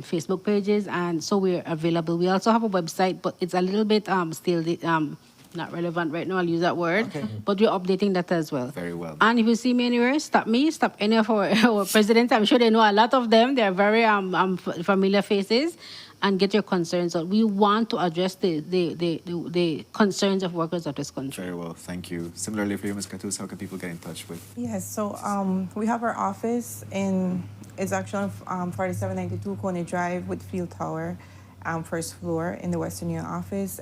Facebook pages, and so we're available. We also have a website, but it's a little bit still not relevant right now. I'll use that word. Okay. But we're updating that as well. Very well. And if you see me anywhere, stop me, stop any of our presidents. I'm sure they know a lot of them. They're very familiar faces. And get your concerns out. We want to address the concerns of workers of this country. Very well, thank you. Similarly for you, Ms. Catus, how can people get in touch with? Yes, so we have our office it's actually 4792 Coney Drive with Field Tower, first floor in the Western Union office.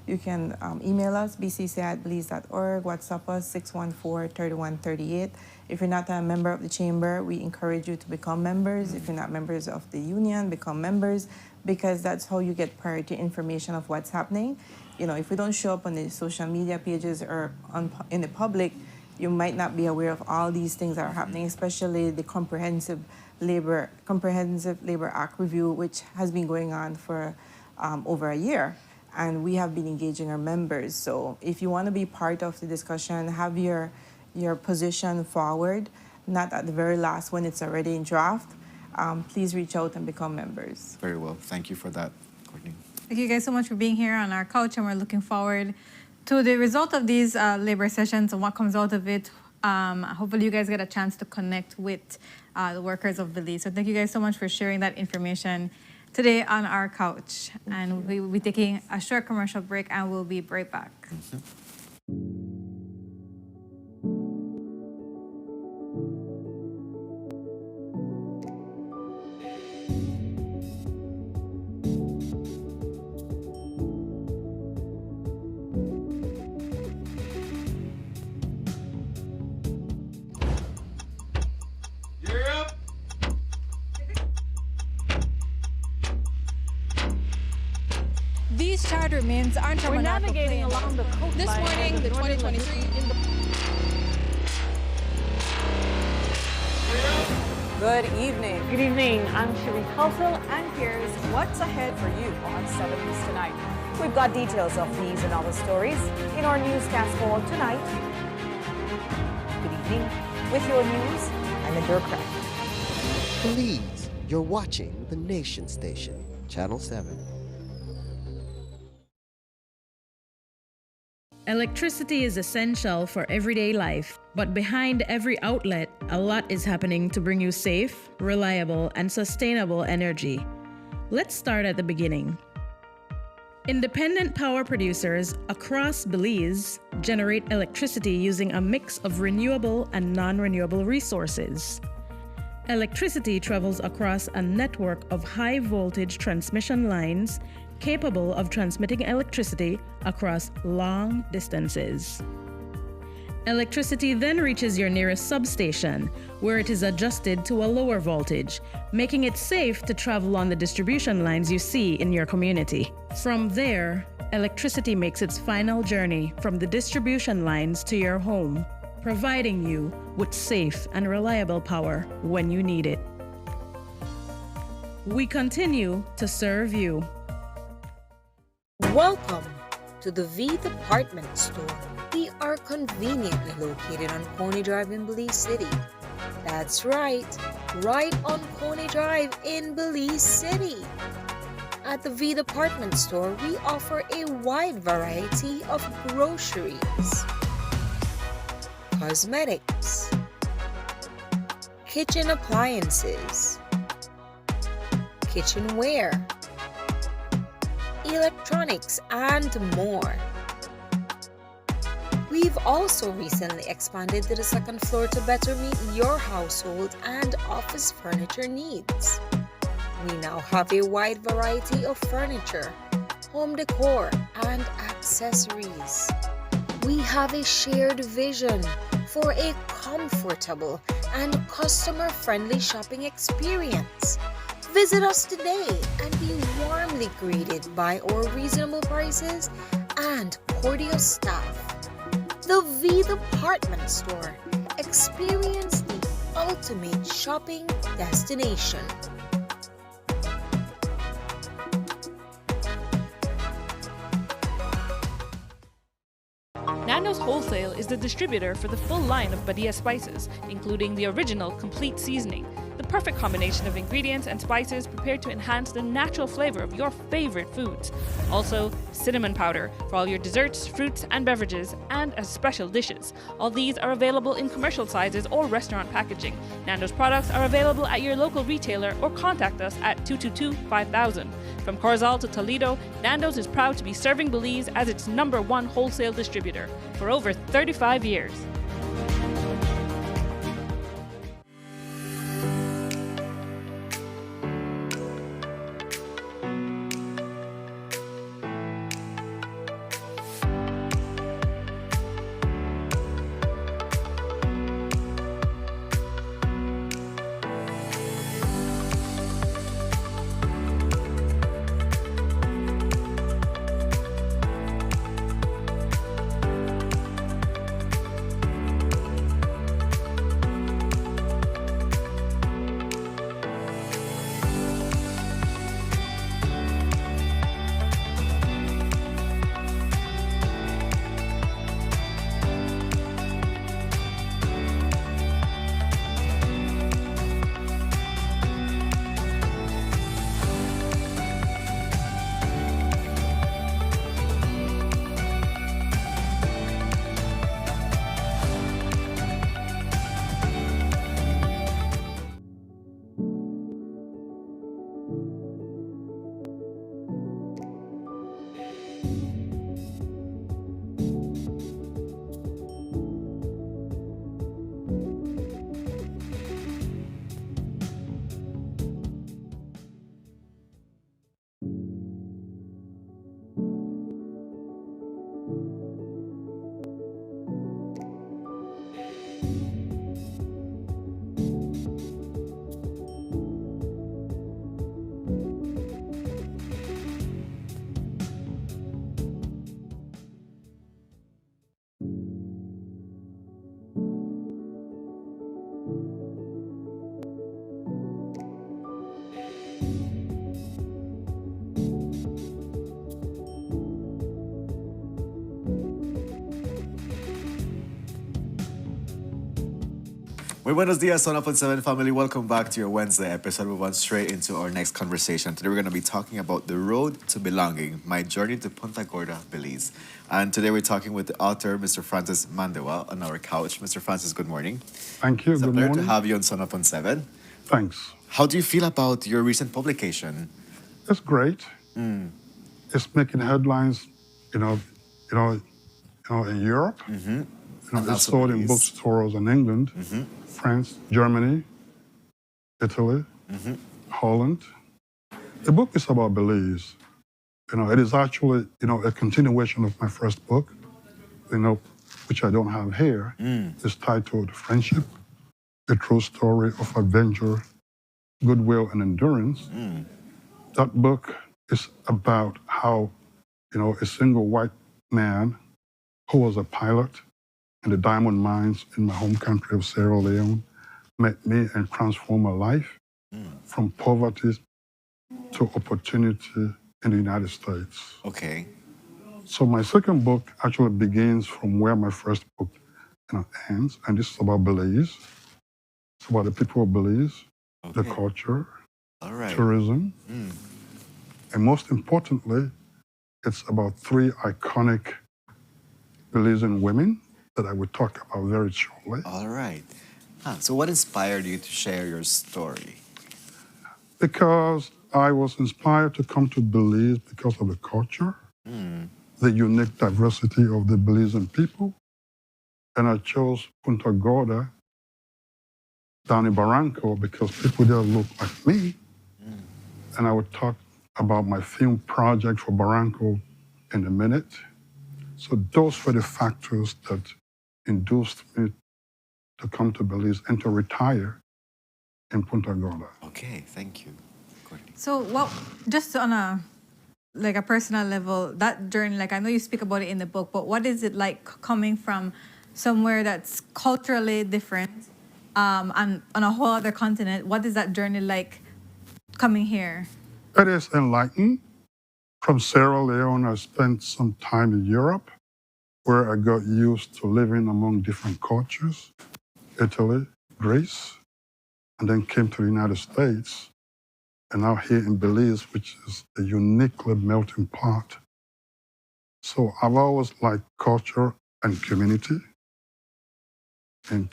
You can email us, bcc@belize.org, WhatsApp us, 614-3138. If you're not a member of the chamber, we encourage you to become members. If you're not members of the union, become members, because that's how you get priority information of what's happening. If we don't show up on the social media pages or in the public, you might not be aware of all these things that are happening, especially the Comprehensive Labor Act review, which has been going on for over a year. And we have been engaging our members. So if you want to be part of the discussion, have your position forward, not at the very last when it's already in draft. Please reach out and become members. Very well. Thank you for that, Courtney. Thank you guys so much for being here on our couch, and we're looking forward to the result of these labor sessions and what comes out of it. Hopefully you guys get a chance to connect with the workers of Belize. So thank you guys so much for sharing that information today on our couch. And we will be taking a short commercial break, and we'll be right back. These charter mints aren't We're navigating along the coastline. This morning, the 2023 Good evening. Good evening. I'm Cherie Culsel, and here's what's ahead for you on 7 News Tonight. We've got details of these and other stories in our newscast for tonight. Good evening. With your news, I'm the bureaucrat. Belize, you're watching the Nation Station, Channel 7. Electricity is essential for everyday life, but behind every outlet, a lot is happening to bring you safe, reliable, and sustainable energy. Let's start at the beginning. Independent power producers across Belize generate electricity using a mix of renewable and non-renewable resources. Electricity travels across a network of high-voltage transmission lines capable of transmitting electricity across long distances. Electricity then reaches your nearest substation, where it is adjusted to a lower voltage, making it safe to travel on the distribution lines you see in your community. From there, electricity makes its final journey from the distribution lines to your home, providing you with safe and reliable power when you need it. We continue to serve you. Welcome to the V Department Store. We are conveniently located on Coney Drive in Belize City. That's right on Coney Drive in Belize City. At the V Department Store, we offer a wide variety of groceries, cosmetics, kitchen appliances, kitchenware, electronics, and more. We've also recently expanded to the second floor to better meet your household and office furniture needs. We now have a wide variety of furniture, home decor, and accessories. We have a shared vision for a comfortable and customer-friendly shopping experience. Visit us today and be warmly greeted by our reasonable prices and cordial staff. The V Department Store. Experience the ultimate shopping destination. Nando's Wholesale is the distributor for the full line of Badia spices, including the original complete seasoning, the perfect combination of ingredients and spices prepared to enhance the natural flavor of your favorite foods. Also, cinnamon powder for all your desserts, fruits, and beverages, and as special dishes. All these are available in commercial sizes or restaurant packaging. Nando's products are available at your local retailer or contact us at 222-5000. From Corzal to Toledo, Nando's is proud to be serving Belize as its #1 wholesale distributor for over 35 years. Muy buenos dias, Sunup on 7 family. Welcome back to your Wednesday episode. We went straight into our next conversation. Today we're going to be talking about the road to belonging, my journey to Punta Gorda, Belize. And today we're talking with the author, Mr. Francis Mandewa, on our couch. Mr. Francis, good morning. Thank you. It's good a pleasure morning. to have you on Sunup on 7. Thanks. How do you feel about your recent publication? It's great. It's making headlines, in Europe. And It's also sold in Belize. bookstores in England, France, Germany, Italy, Holland. The book is about Belize. It is actually, a continuation of my first book, which I don't have here. It's titled Friendship, a true story of adventure, goodwill, and endurance. That book is about how, a single white man who was a pilot in the diamond mines in my home country of Sierra Leone met me and transformed my life from poverty to opportunity in the United States. Okay. So my second book actually begins from where my first book ends, and this is about Belize. It's about the people of Belize, the culture, All right. tourism, and most importantly, it's about 3 iconic Belizean women that I will talk about very shortly. All right. So what inspired you to share your story? Because I was inspired to come to Belize because of the culture, the unique diversity of the Belizean people, and I chose Punta Gorda down in Barranco because people there look like me, and I would talk about my film project for Barranco in a minute. So those were the factors that induced me to come to Belize and to retire in Punta Gorda. Okay, thank you. So what, just on a personal level, that journey, I know you speak about it in the book, but what is it like coming from somewhere that's culturally different and on a whole other continent? What is that journey like coming here? It is enlightening. From Sierra Leone, I spent some time in Europe where I got used to living among different cultures, Italy, Greece, and then came to the United States, and now here in Belize, which is a uniquely melting pot. So I've always liked culture and community. And,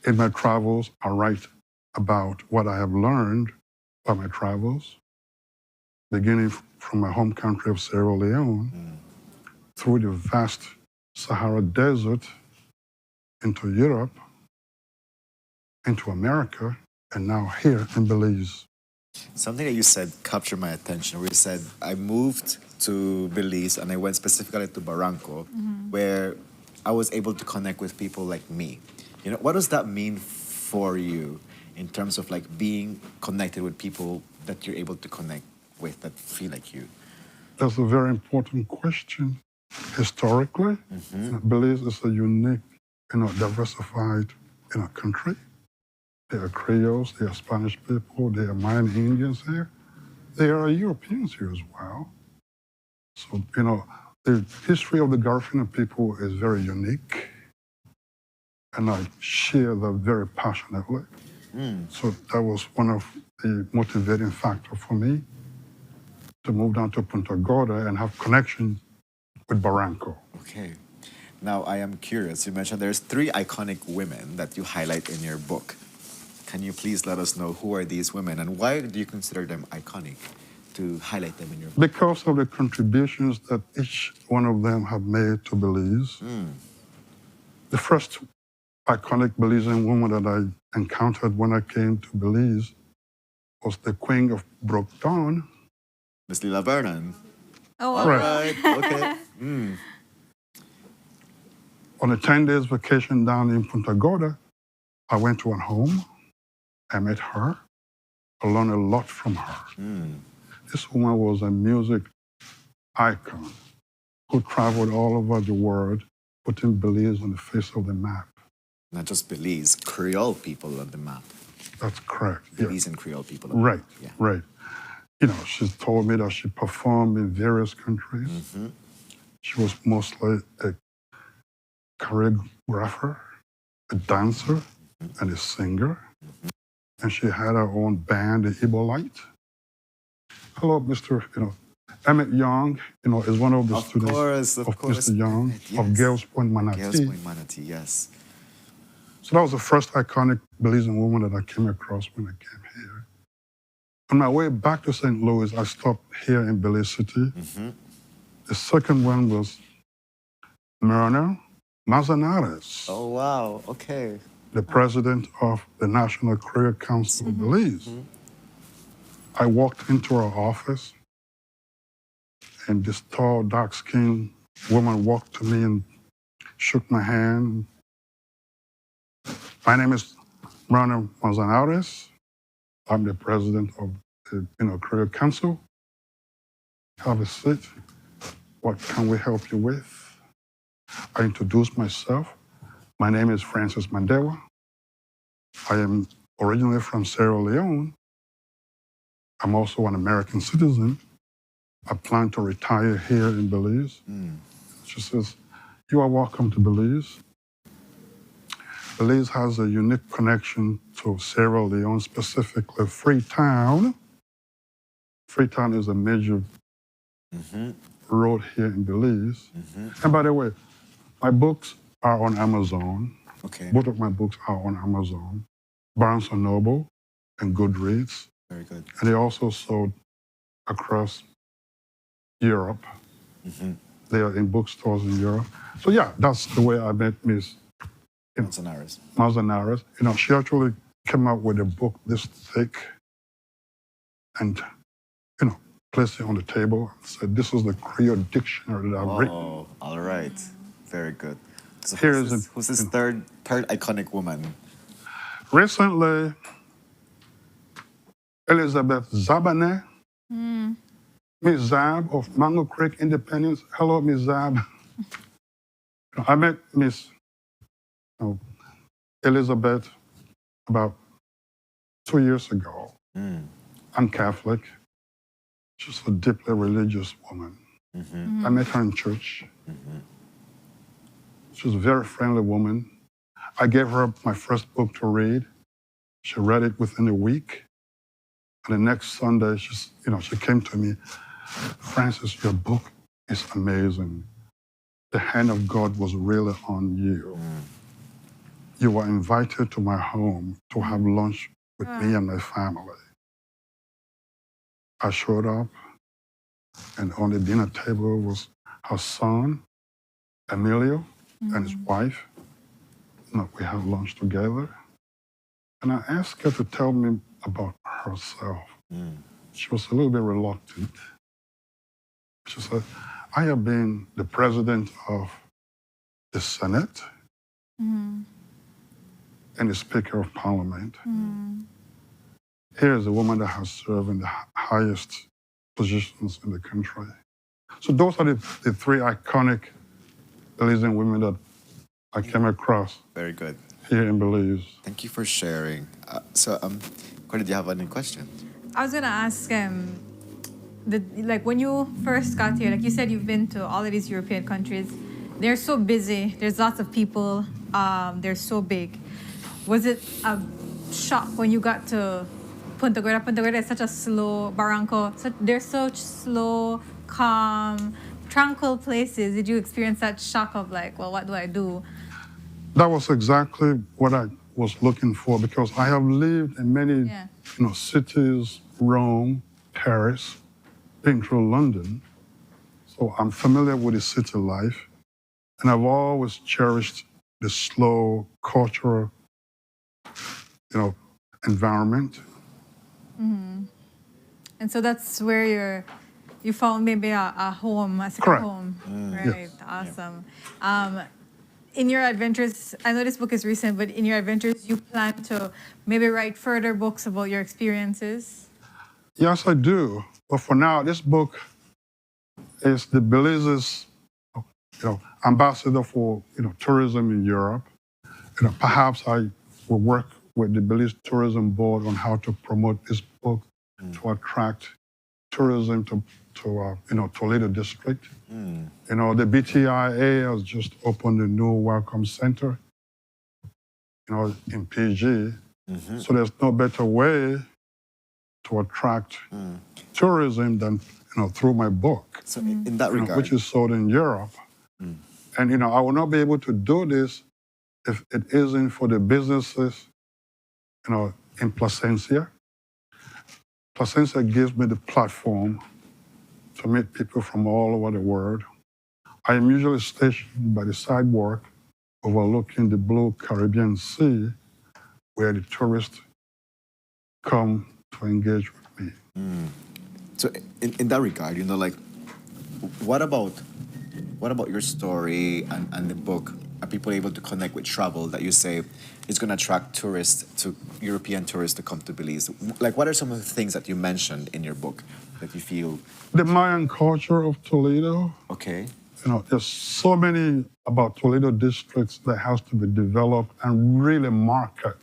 in my travels, I write about what I have learned by my travels, beginning from my home country of Sierra Leone, through the vast Sahara Desert, into Europe, into America, and now here in Belize. Something that you said captured my attention, where you said, I moved to Belize and I went specifically to Barranco, where I was able to connect with people like me. What does that mean for you in terms of being connected with people that you're able to connect with that feel like you? That's a very important question. Historically, Belize is a unique, diversified, country. There are Creoles, there are Spanish people, there are Mayan Indians here. There are Europeans here as well. So, the history of the Garifuna people is very unique, and I share that very passionately. So that was one of the motivating factors for me to move down to Punta Gorda and have connection with Barranco. Okay. Now, I am curious. You mentioned there's 3 iconic women that you highlight in your book. Can you please let us know who are these women and why do you consider them iconic to highlight them in your book? Because of the contributions that each one of them have made to Belize. The first iconic Belizean woman that I encountered when I came to Belize was the Queen of Broke Dawn, Miss Lila Vernon. Oh, all right. Okay. On a 10-day vacation down in Punta Gorda, I went to her home. I met her. I learned a lot from her. This woman was a music icon who traveled all over the world, putting Belize on the face of the map. Not just Belize, Creole people on the map. That's correct. Belize and Creole people. Right, right. She told me that she performed in various countries. She was mostly a choreographer, a dancer, and a singer. And she had her own band, the Igbo Light. Hello, Mr. Emmett Young, is one of the students of Mr. Young of Gales Point Manatee. Gales Point Manatee, yes. So that was the first iconic Belizean woman that I came across when I came here. On my way back to St. Louis, I stopped here in Belize City. The second one was Myrna Manzanares. Oh, wow. Okay. The president of the National Career Council of Belize. I walked into her office, and this tall, dark-skinned woman walked to me and shook my hand. My name is Bruno Manzanares. I'm the president of the Career Council. Have a seat. What can we help you with? I introduced myself. My name is Francis Mandewa. I am originally from Sierra Leone. I'm also an American citizen. I plan to retire here in Belize. She says, you are welcome to Belize. Belize has a unique connection to Sierra Leone, specifically Freetown. Freetown is a major road here in Belize. And by the way, my books are on Amazon. Okay. Both of my books are on Amazon, Barnes & Noble and Goodreads. Very good. And they also sold across Europe. They are in bookstores in Europe. So yeah, that's the way I met Miss Manzanares. She actually came out with a book this thick and, placed it on the table and said, this is the Creole dictionary that I've written. Oh, all right. Very good. So Here's who's this third iconic woman? Recently, Elizabeth Zabane, Miss Zab of Mango Creek Independence. Hello, Miss Zab. I met Miss Elizabeth about 2 years ago. I'm Catholic. She's a deeply religious woman. I met her in church. She was a very friendly woman. I gave her my first book to read. She read it within a week. And the next Sunday, she came to me, Francis, your book is amazing. The hand of God was really on you. You were invited to my home to have lunch with me and my family. I showed up, and on the dinner table was her son, Emilio, and his wife. We had lunch together. And I asked her to tell me about herself. She was a little bit reluctant. She said, I have been the president of the Senate and the Speaker of Parliament. Here is a woman that has served in the highest positions in the country. So those are the three iconic Belizean women that I came across. Very good. Here in Belize. Thank you for sharing. Courtney, do you have any questions? I was gonna ask, when you first got here, like you said, you've been to all of these European countries. They're so busy. There's lots of people. They're so big. Was it a shock when you got to Punta Gorda? Punta Gorda is such a slow, Barranco. They're such slow, calm, tranquil places. Did you experience that shock of what do I do? That was exactly what I was looking for, because I have lived in many cities, Rome, Paris, been through London. So I'm familiar with the city life. And I've always cherished the slow, cultural, environment. And so that's where you found maybe a home, a second Correct. home. Right, Yes. awesome. In your adventures, I know this book is recent, but in your adventures, you plan to maybe write further books about your experiences? Yes, I do. But for now, this book is the Belize's, ambassador for, tourism in Europe. Perhaps I will work with the Belize Tourism Board on how to promote this book to attract tourism to Toledo district. The BTIA has just opened a new welcome center, in PG. So there's no better way to attract tourism than, through my book. So in that regard, which is sold in Europe. And, I will not be able to do this if it isn't for the businesses, in Placencia. Placencia gives me the platform to meet people from all over the world. I am usually stationed by the sidewalk overlooking the blue Caribbean Sea, where the tourists come to engage with me. So in that regard, What about your story and the book? Are people able to connect with travel that you say is going to attract European tourists to come to Belize? Like, what are some of the things that you mentioned in your book that you feel? The Mayan culture of Toledo. Okay. There's so many about Toledo districts that has to be developed and really market,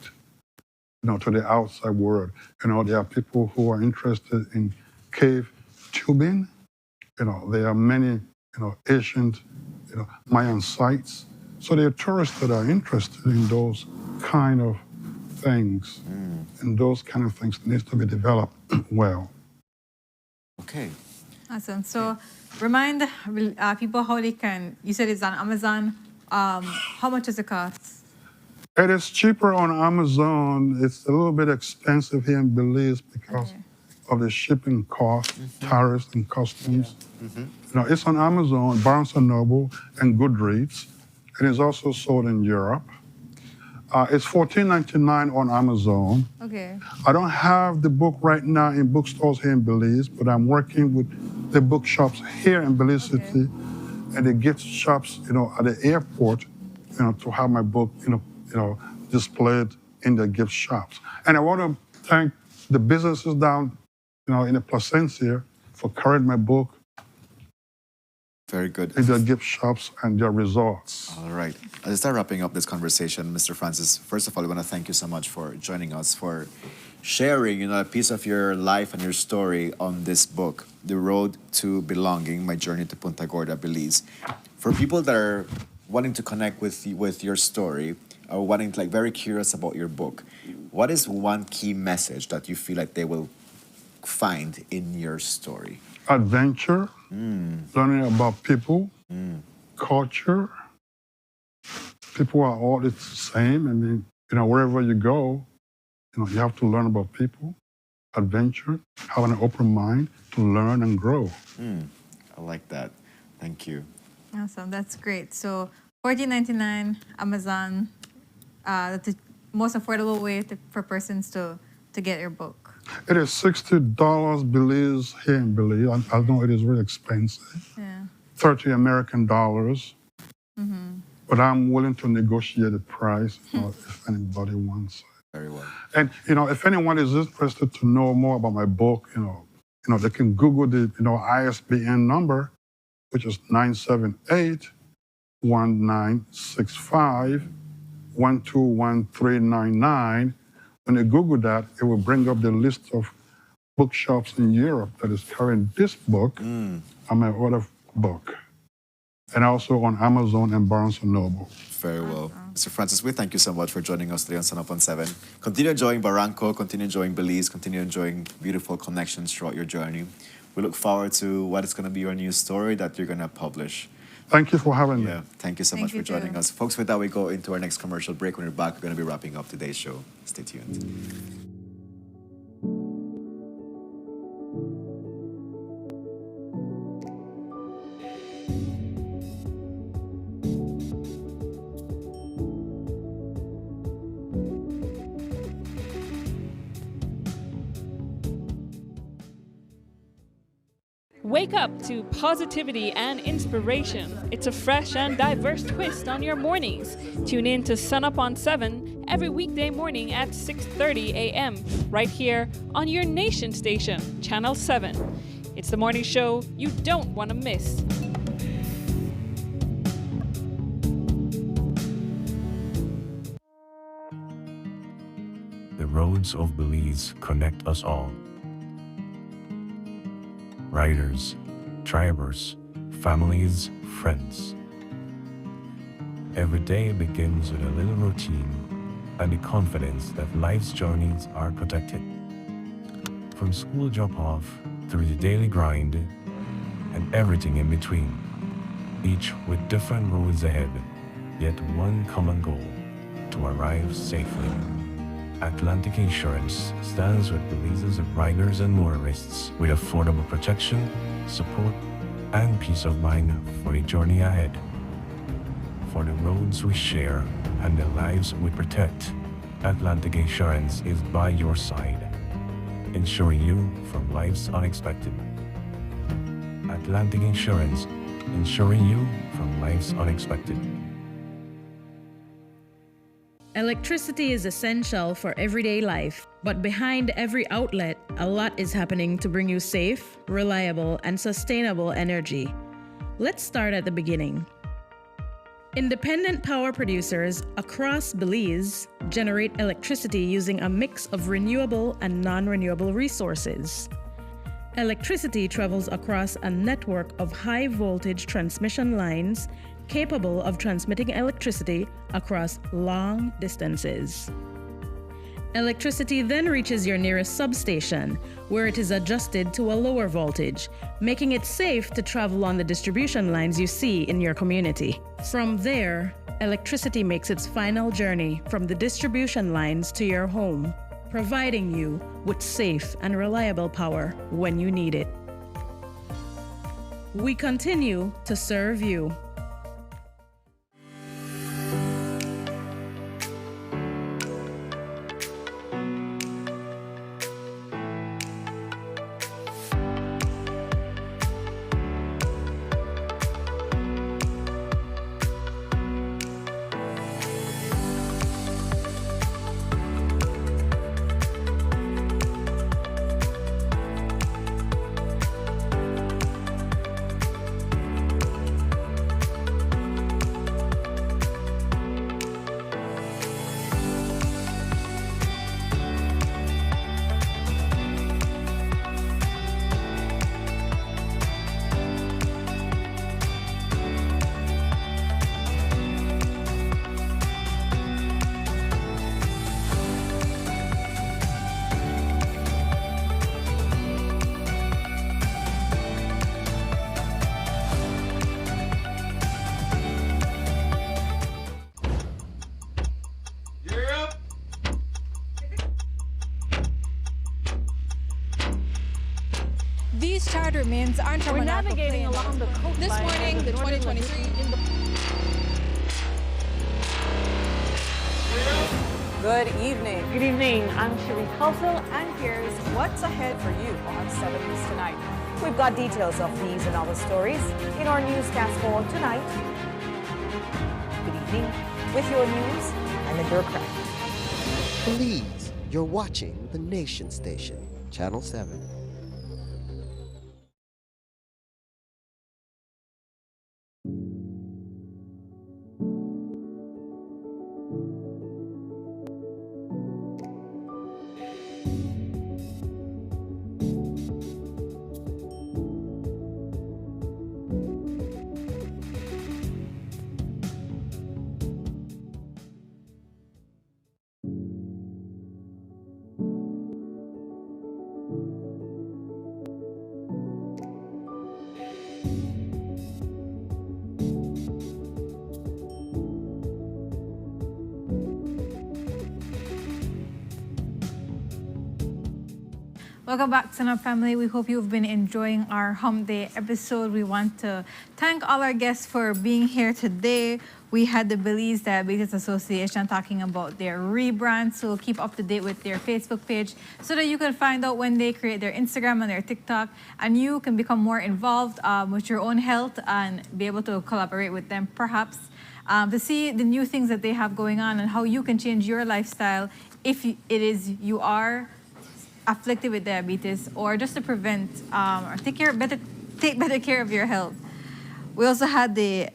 to the outside world. There are people who are interested in cave tubing. There are many, ancient, Mayan sites. So there are tourists that are interested in those kind of things. And those kind of things needs to be developed well. Okay. Awesome. So remind people how they can, you said it's on Amazon. How much does it cost? It is cheaper on Amazon. It's a little bit expensive here in Belize because of the shipping costs, tariffs, and customs. It's on Amazon, Barnes & Noble, and Goodreads. It is also sold in Europe. It's $14.99 on Amazon. Okay. I don't have the book right now in bookstores here in Belize, but I'm working with the bookshops here in Belize City and the gift shops, at the airport, to have my book, displayed in the gift shops. And I want to thank the businesses down, in the Placencia for carrying my book. Very good. In their gift shops and their resorts. All right. As I start wrapping up this conversation, Mr. Francis, first of all, I want to thank you so much for joining us, for sharing, a piece of your life and your story on this book, The Road to Belonging, My Journey to Punta Gorda, Belize. For people that are wanting to connect with your story, or wanting to, very curious about your book, what is one key message that you feel like they will find in your story? Adventure, learning about people, culture. People are all the same. I mean, wherever you go, you have to learn about people, adventure, have an open mind to learn and grow. I like that. Thank you. Awesome. That's great. So $14.99 Amazon, that's the most affordable way for persons to get your book. It is $60 Belize here in Belize. I know it is really expensive. Yeah. $30 American dollars. But I'm willing to negotiate the price if anybody wants it. Very well. And if anyone is interested to know more about my book, they can Google the ISBN number, which is 978-1965-121399. When you Google that, it will bring up the list of bookshops in Europe that is carrying this book and my other book. And also on Amazon and Barnes & Noble. Very well. Mr. Francis, we thank you so much for joining us today on Sunup on 7. Continue enjoying Barranco, continue enjoying Belize, continue enjoying beautiful connections throughout your journey. We look forward to what is going to be your new story that you're going to publish. Thank you for having me. Yeah, thank you so much for joining us. Folks, with that, we go into our next commercial break. When we're back, we're going to be wrapping up today's show. Stay tuned. Wake up to positivity and inspiration. It's a fresh and diverse twist on your mornings. Tune in to Sunup on 7 every weekday morning at 6:30 a.m. right here on your nation station, Channel 7. It's the morning show you don't want to miss. The roads of Belize connect us all. Riders, drivers, families, friends. Every day begins with a little routine and the confidence that life's journeys are protected. From school drop-off through the daily grind and everything in between, each with different roads ahead, yet one common goal: to arrive safely. Atlantic Insurance stands with Belize's riders and motorists with affordable protection, support, and peace of mind for the journey ahead. For the roads we share and the lives we protect, Atlantic Insurance is by your side, ensuring you from life's unexpected. Atlantic Insurance, insuring you from life's unexpected. Electricity is essential for everyday life, but behind every outlet, a lot is happening to bring you safe, reliable, and sustainable energy. Let's start at the beginning. Independent power producers across Belize generate electricity using a mix of renewable and non-renewable resources. Electricity travels across a network of high-voltage transmission lines capable of transmitting electricity across long distances. Electricity then reaches your nearest substation, where it is adjusted to a lower voltage, making it safe to travel on the distribution lines you see in your community. From there, electricity makes its final journey from the distribution lines to your home, providing you with safe and reliable power when you need it. We continue to serve you. These charter mints aren't from We're an navigating along the coastline. This morning, the 2023 Good evening. Good evening. I'm Sheree Kelsel, and here's what's ahead for you on 7 News Tonight. We've got details of these and other stories in our newscast for tonight. Good evening. With your news, I'm Indra Craig. Belize, you're watching the Nation Station, Channel 7. Welcome back, Sunup family. We hope you've been enjoying our Hump Day episode. We want to thank all our guests for being here today. We had the Belize Diabetes Association talking about their rebrand, so keep up to date with their Facebook page so that you can find out when they create their Instagram and their TikTok, and you can become more involved with your own health and be able to collaborate with them perhaps to see the new things that they have going on and how you can change your lifestyle if it is you are afflicted with diabetes, or just to prevent or take better care of your health. We also had the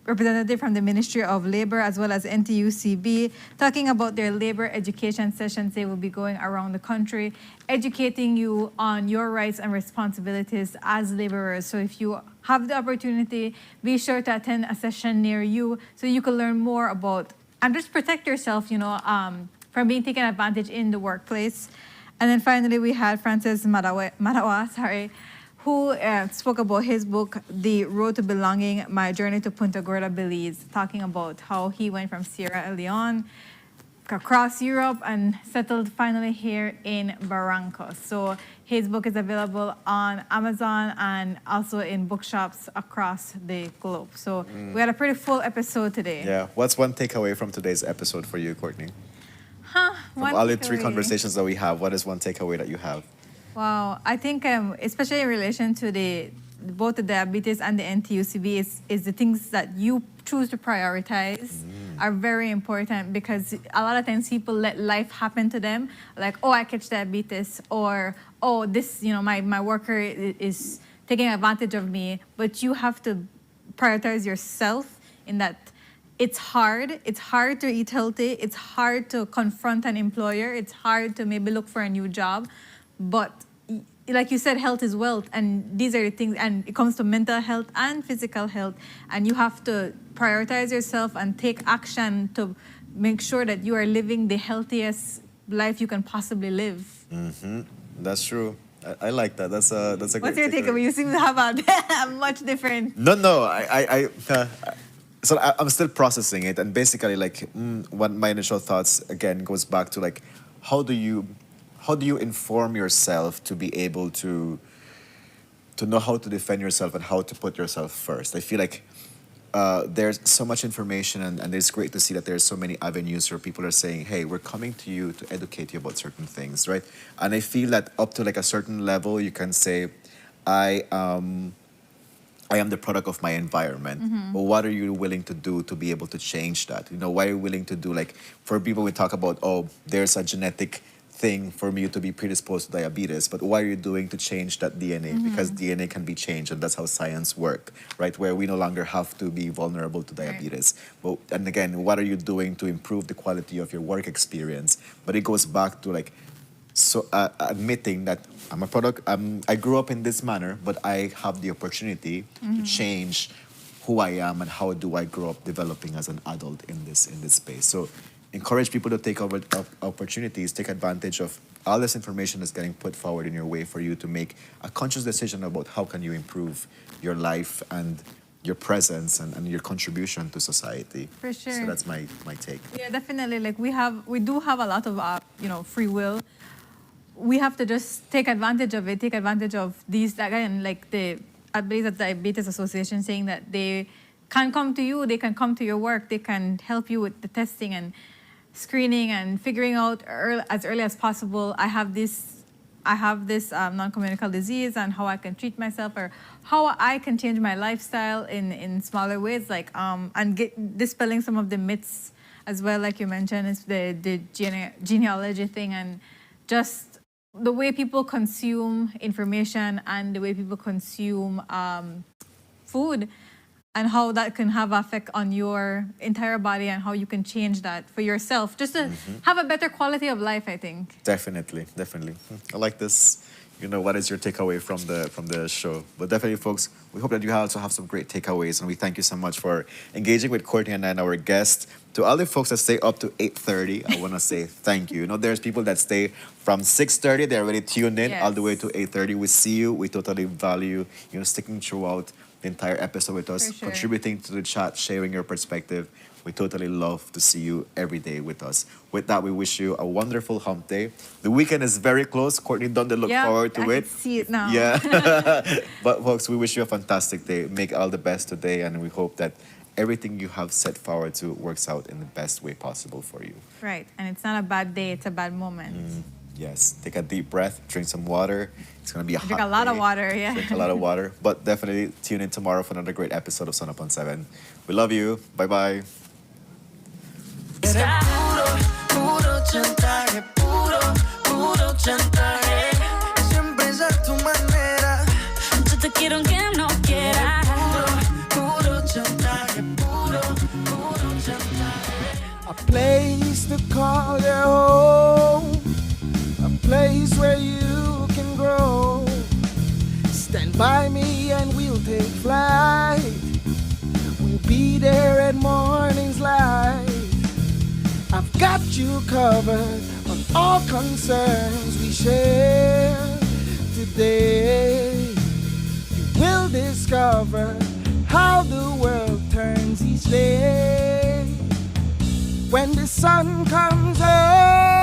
representative from the Ministry of Labor as well as NTUCB talking about their labor education sessions. They will be going around the country educating you on your rights and responsibilities as laborers. So if you have the opportunity, be sure to attend a session near you so you can learn more about and just protect yourself, from being taken advantage in the workplace. And then finally, we had Francis Madawa, who spoke about his book, The Road to Belonging, My Journey to Punta Gorda, Belize, talking about how he went from Sierra Leone across Europe and settled finally here in Barrancos. So his book is available on Amazon and also in bookshops across the globe. So we had a pretty full episode today. Yeah. What's one takeaway from today's episode for you, Courtney? From all the three conversations that we have, what is one takeaway that you have? Wow, I think especially in relation to both the diabetes and the NTUCB is the things that you choose to prioritize are very important, because a lot of times people let life happen to them, like, oh, I catch diabetes, or oh, this, my worker is taking advantage of me. But you have to prioritize yourself in that. It's hard to eat healthy, it's hard to confront an employer, it's hard to maybe look for a new job, but like you said, health is wealth, and these are the things, and it comes to mental health and physical health, and you have to prioritize yourself and take action to make sure that you are living the healthiest life you can possibly live. That's true. I like that. That's a great. What's your takeaway? You seem to have a much different. No. So I'm still processing it, and basically, like, what my initial thoughts again goes back to, like, how do you inform yourself to be able to know how to defend yourself and how to put yourself first? I feel like there's so much information, and it's great to see that there's so many avenues where people are saying, hey, we're coming to you to educate you about certain things, right? And I feel that up to like a certain level, you can say, I am the product of my environment. But what are you willing to do to be able to change that? What are you willing to do? Like, for people, we talk about, oh, there's a genetic thing for me to be predisposed to diabetes, but what are you doing to change that DNA? Because DNA can be changed, and that's how science works, right? Where we no longer have to be vulnerable to diabetes. But, and again, what are you doing to improve the quality of your work experience? But it goes back to, like, admitting that I'm a product, I grew up in this manner, but I have the opportunity to change who I am and how do I grow up developing as an adult in this space. So encourage people to take opportunities, take advantage of all this information that's getting put forward in your way for you to make a conscious decision about how can you improve your life and your presence and your contribution to society. For sure. So that's my take. Yeah, definitely. Like, we do have a lot of free will. We have to just take advantage of it, take advantage of these, again, like I believe that the Diabetes Association saying that they can come to you, they can come to your work, they can help you with the testing and screening and figuring out as early as possible, I have this non-communicable disease, and how I can treat myself, or how I can change my lifestyle in smaller ways, like and dispelling some of the myths as well, like you mentioned, is the genealogy thing, and just the way people consume information and the way people consume food, and how that can have effect on your entire body, and how you can change that for yourself, just to have a better quality of life, I think. Definitely. I like this. What is your takeaway from the show? But definitely, folks, we hope that you also have some great takeaways, and we thank you so much for engaging with Courtney and our guest. To all the folks that stay up to 8:30, I want to say thank you. There's people that stay from 6:30, they're already tuned in all the way to 8:30. We see you. We totally value sticking throughout the entire episode with us, For sure. contributing to the chat, sharing your perspective. We totally love to see you every day with us. With that, we wish you a wonderful hump day. The weekend is very close. Courtney, don't look forward to I it. can see it now. Yeah. But folks, we wish you a fantastic day. Make all the best today, and we hope that everything you have set forward to works out in the best way possible for you. Right, and it's not a bad day, it's a bad moment. Yes. Take a deep breath, drink some water. It's going to be a Drink hot a lot of day. water, yeah. Drink a lot of water. But definitely tune in tomorrow for another great episode of Sunup on 7. We love you. Bye-bye. Puro chantaje, puro chantaje. Siempre es a tu manera. Yo te quiero aunque no quieras. Puro chantaje, puro chantaje. A place to call your home, a place where you can grow. Stand by me and we'll take flight. We'll be there at morning's light. I've got you covered on all concerns we share today. You will discover how the world turns each day. When the sun comes up,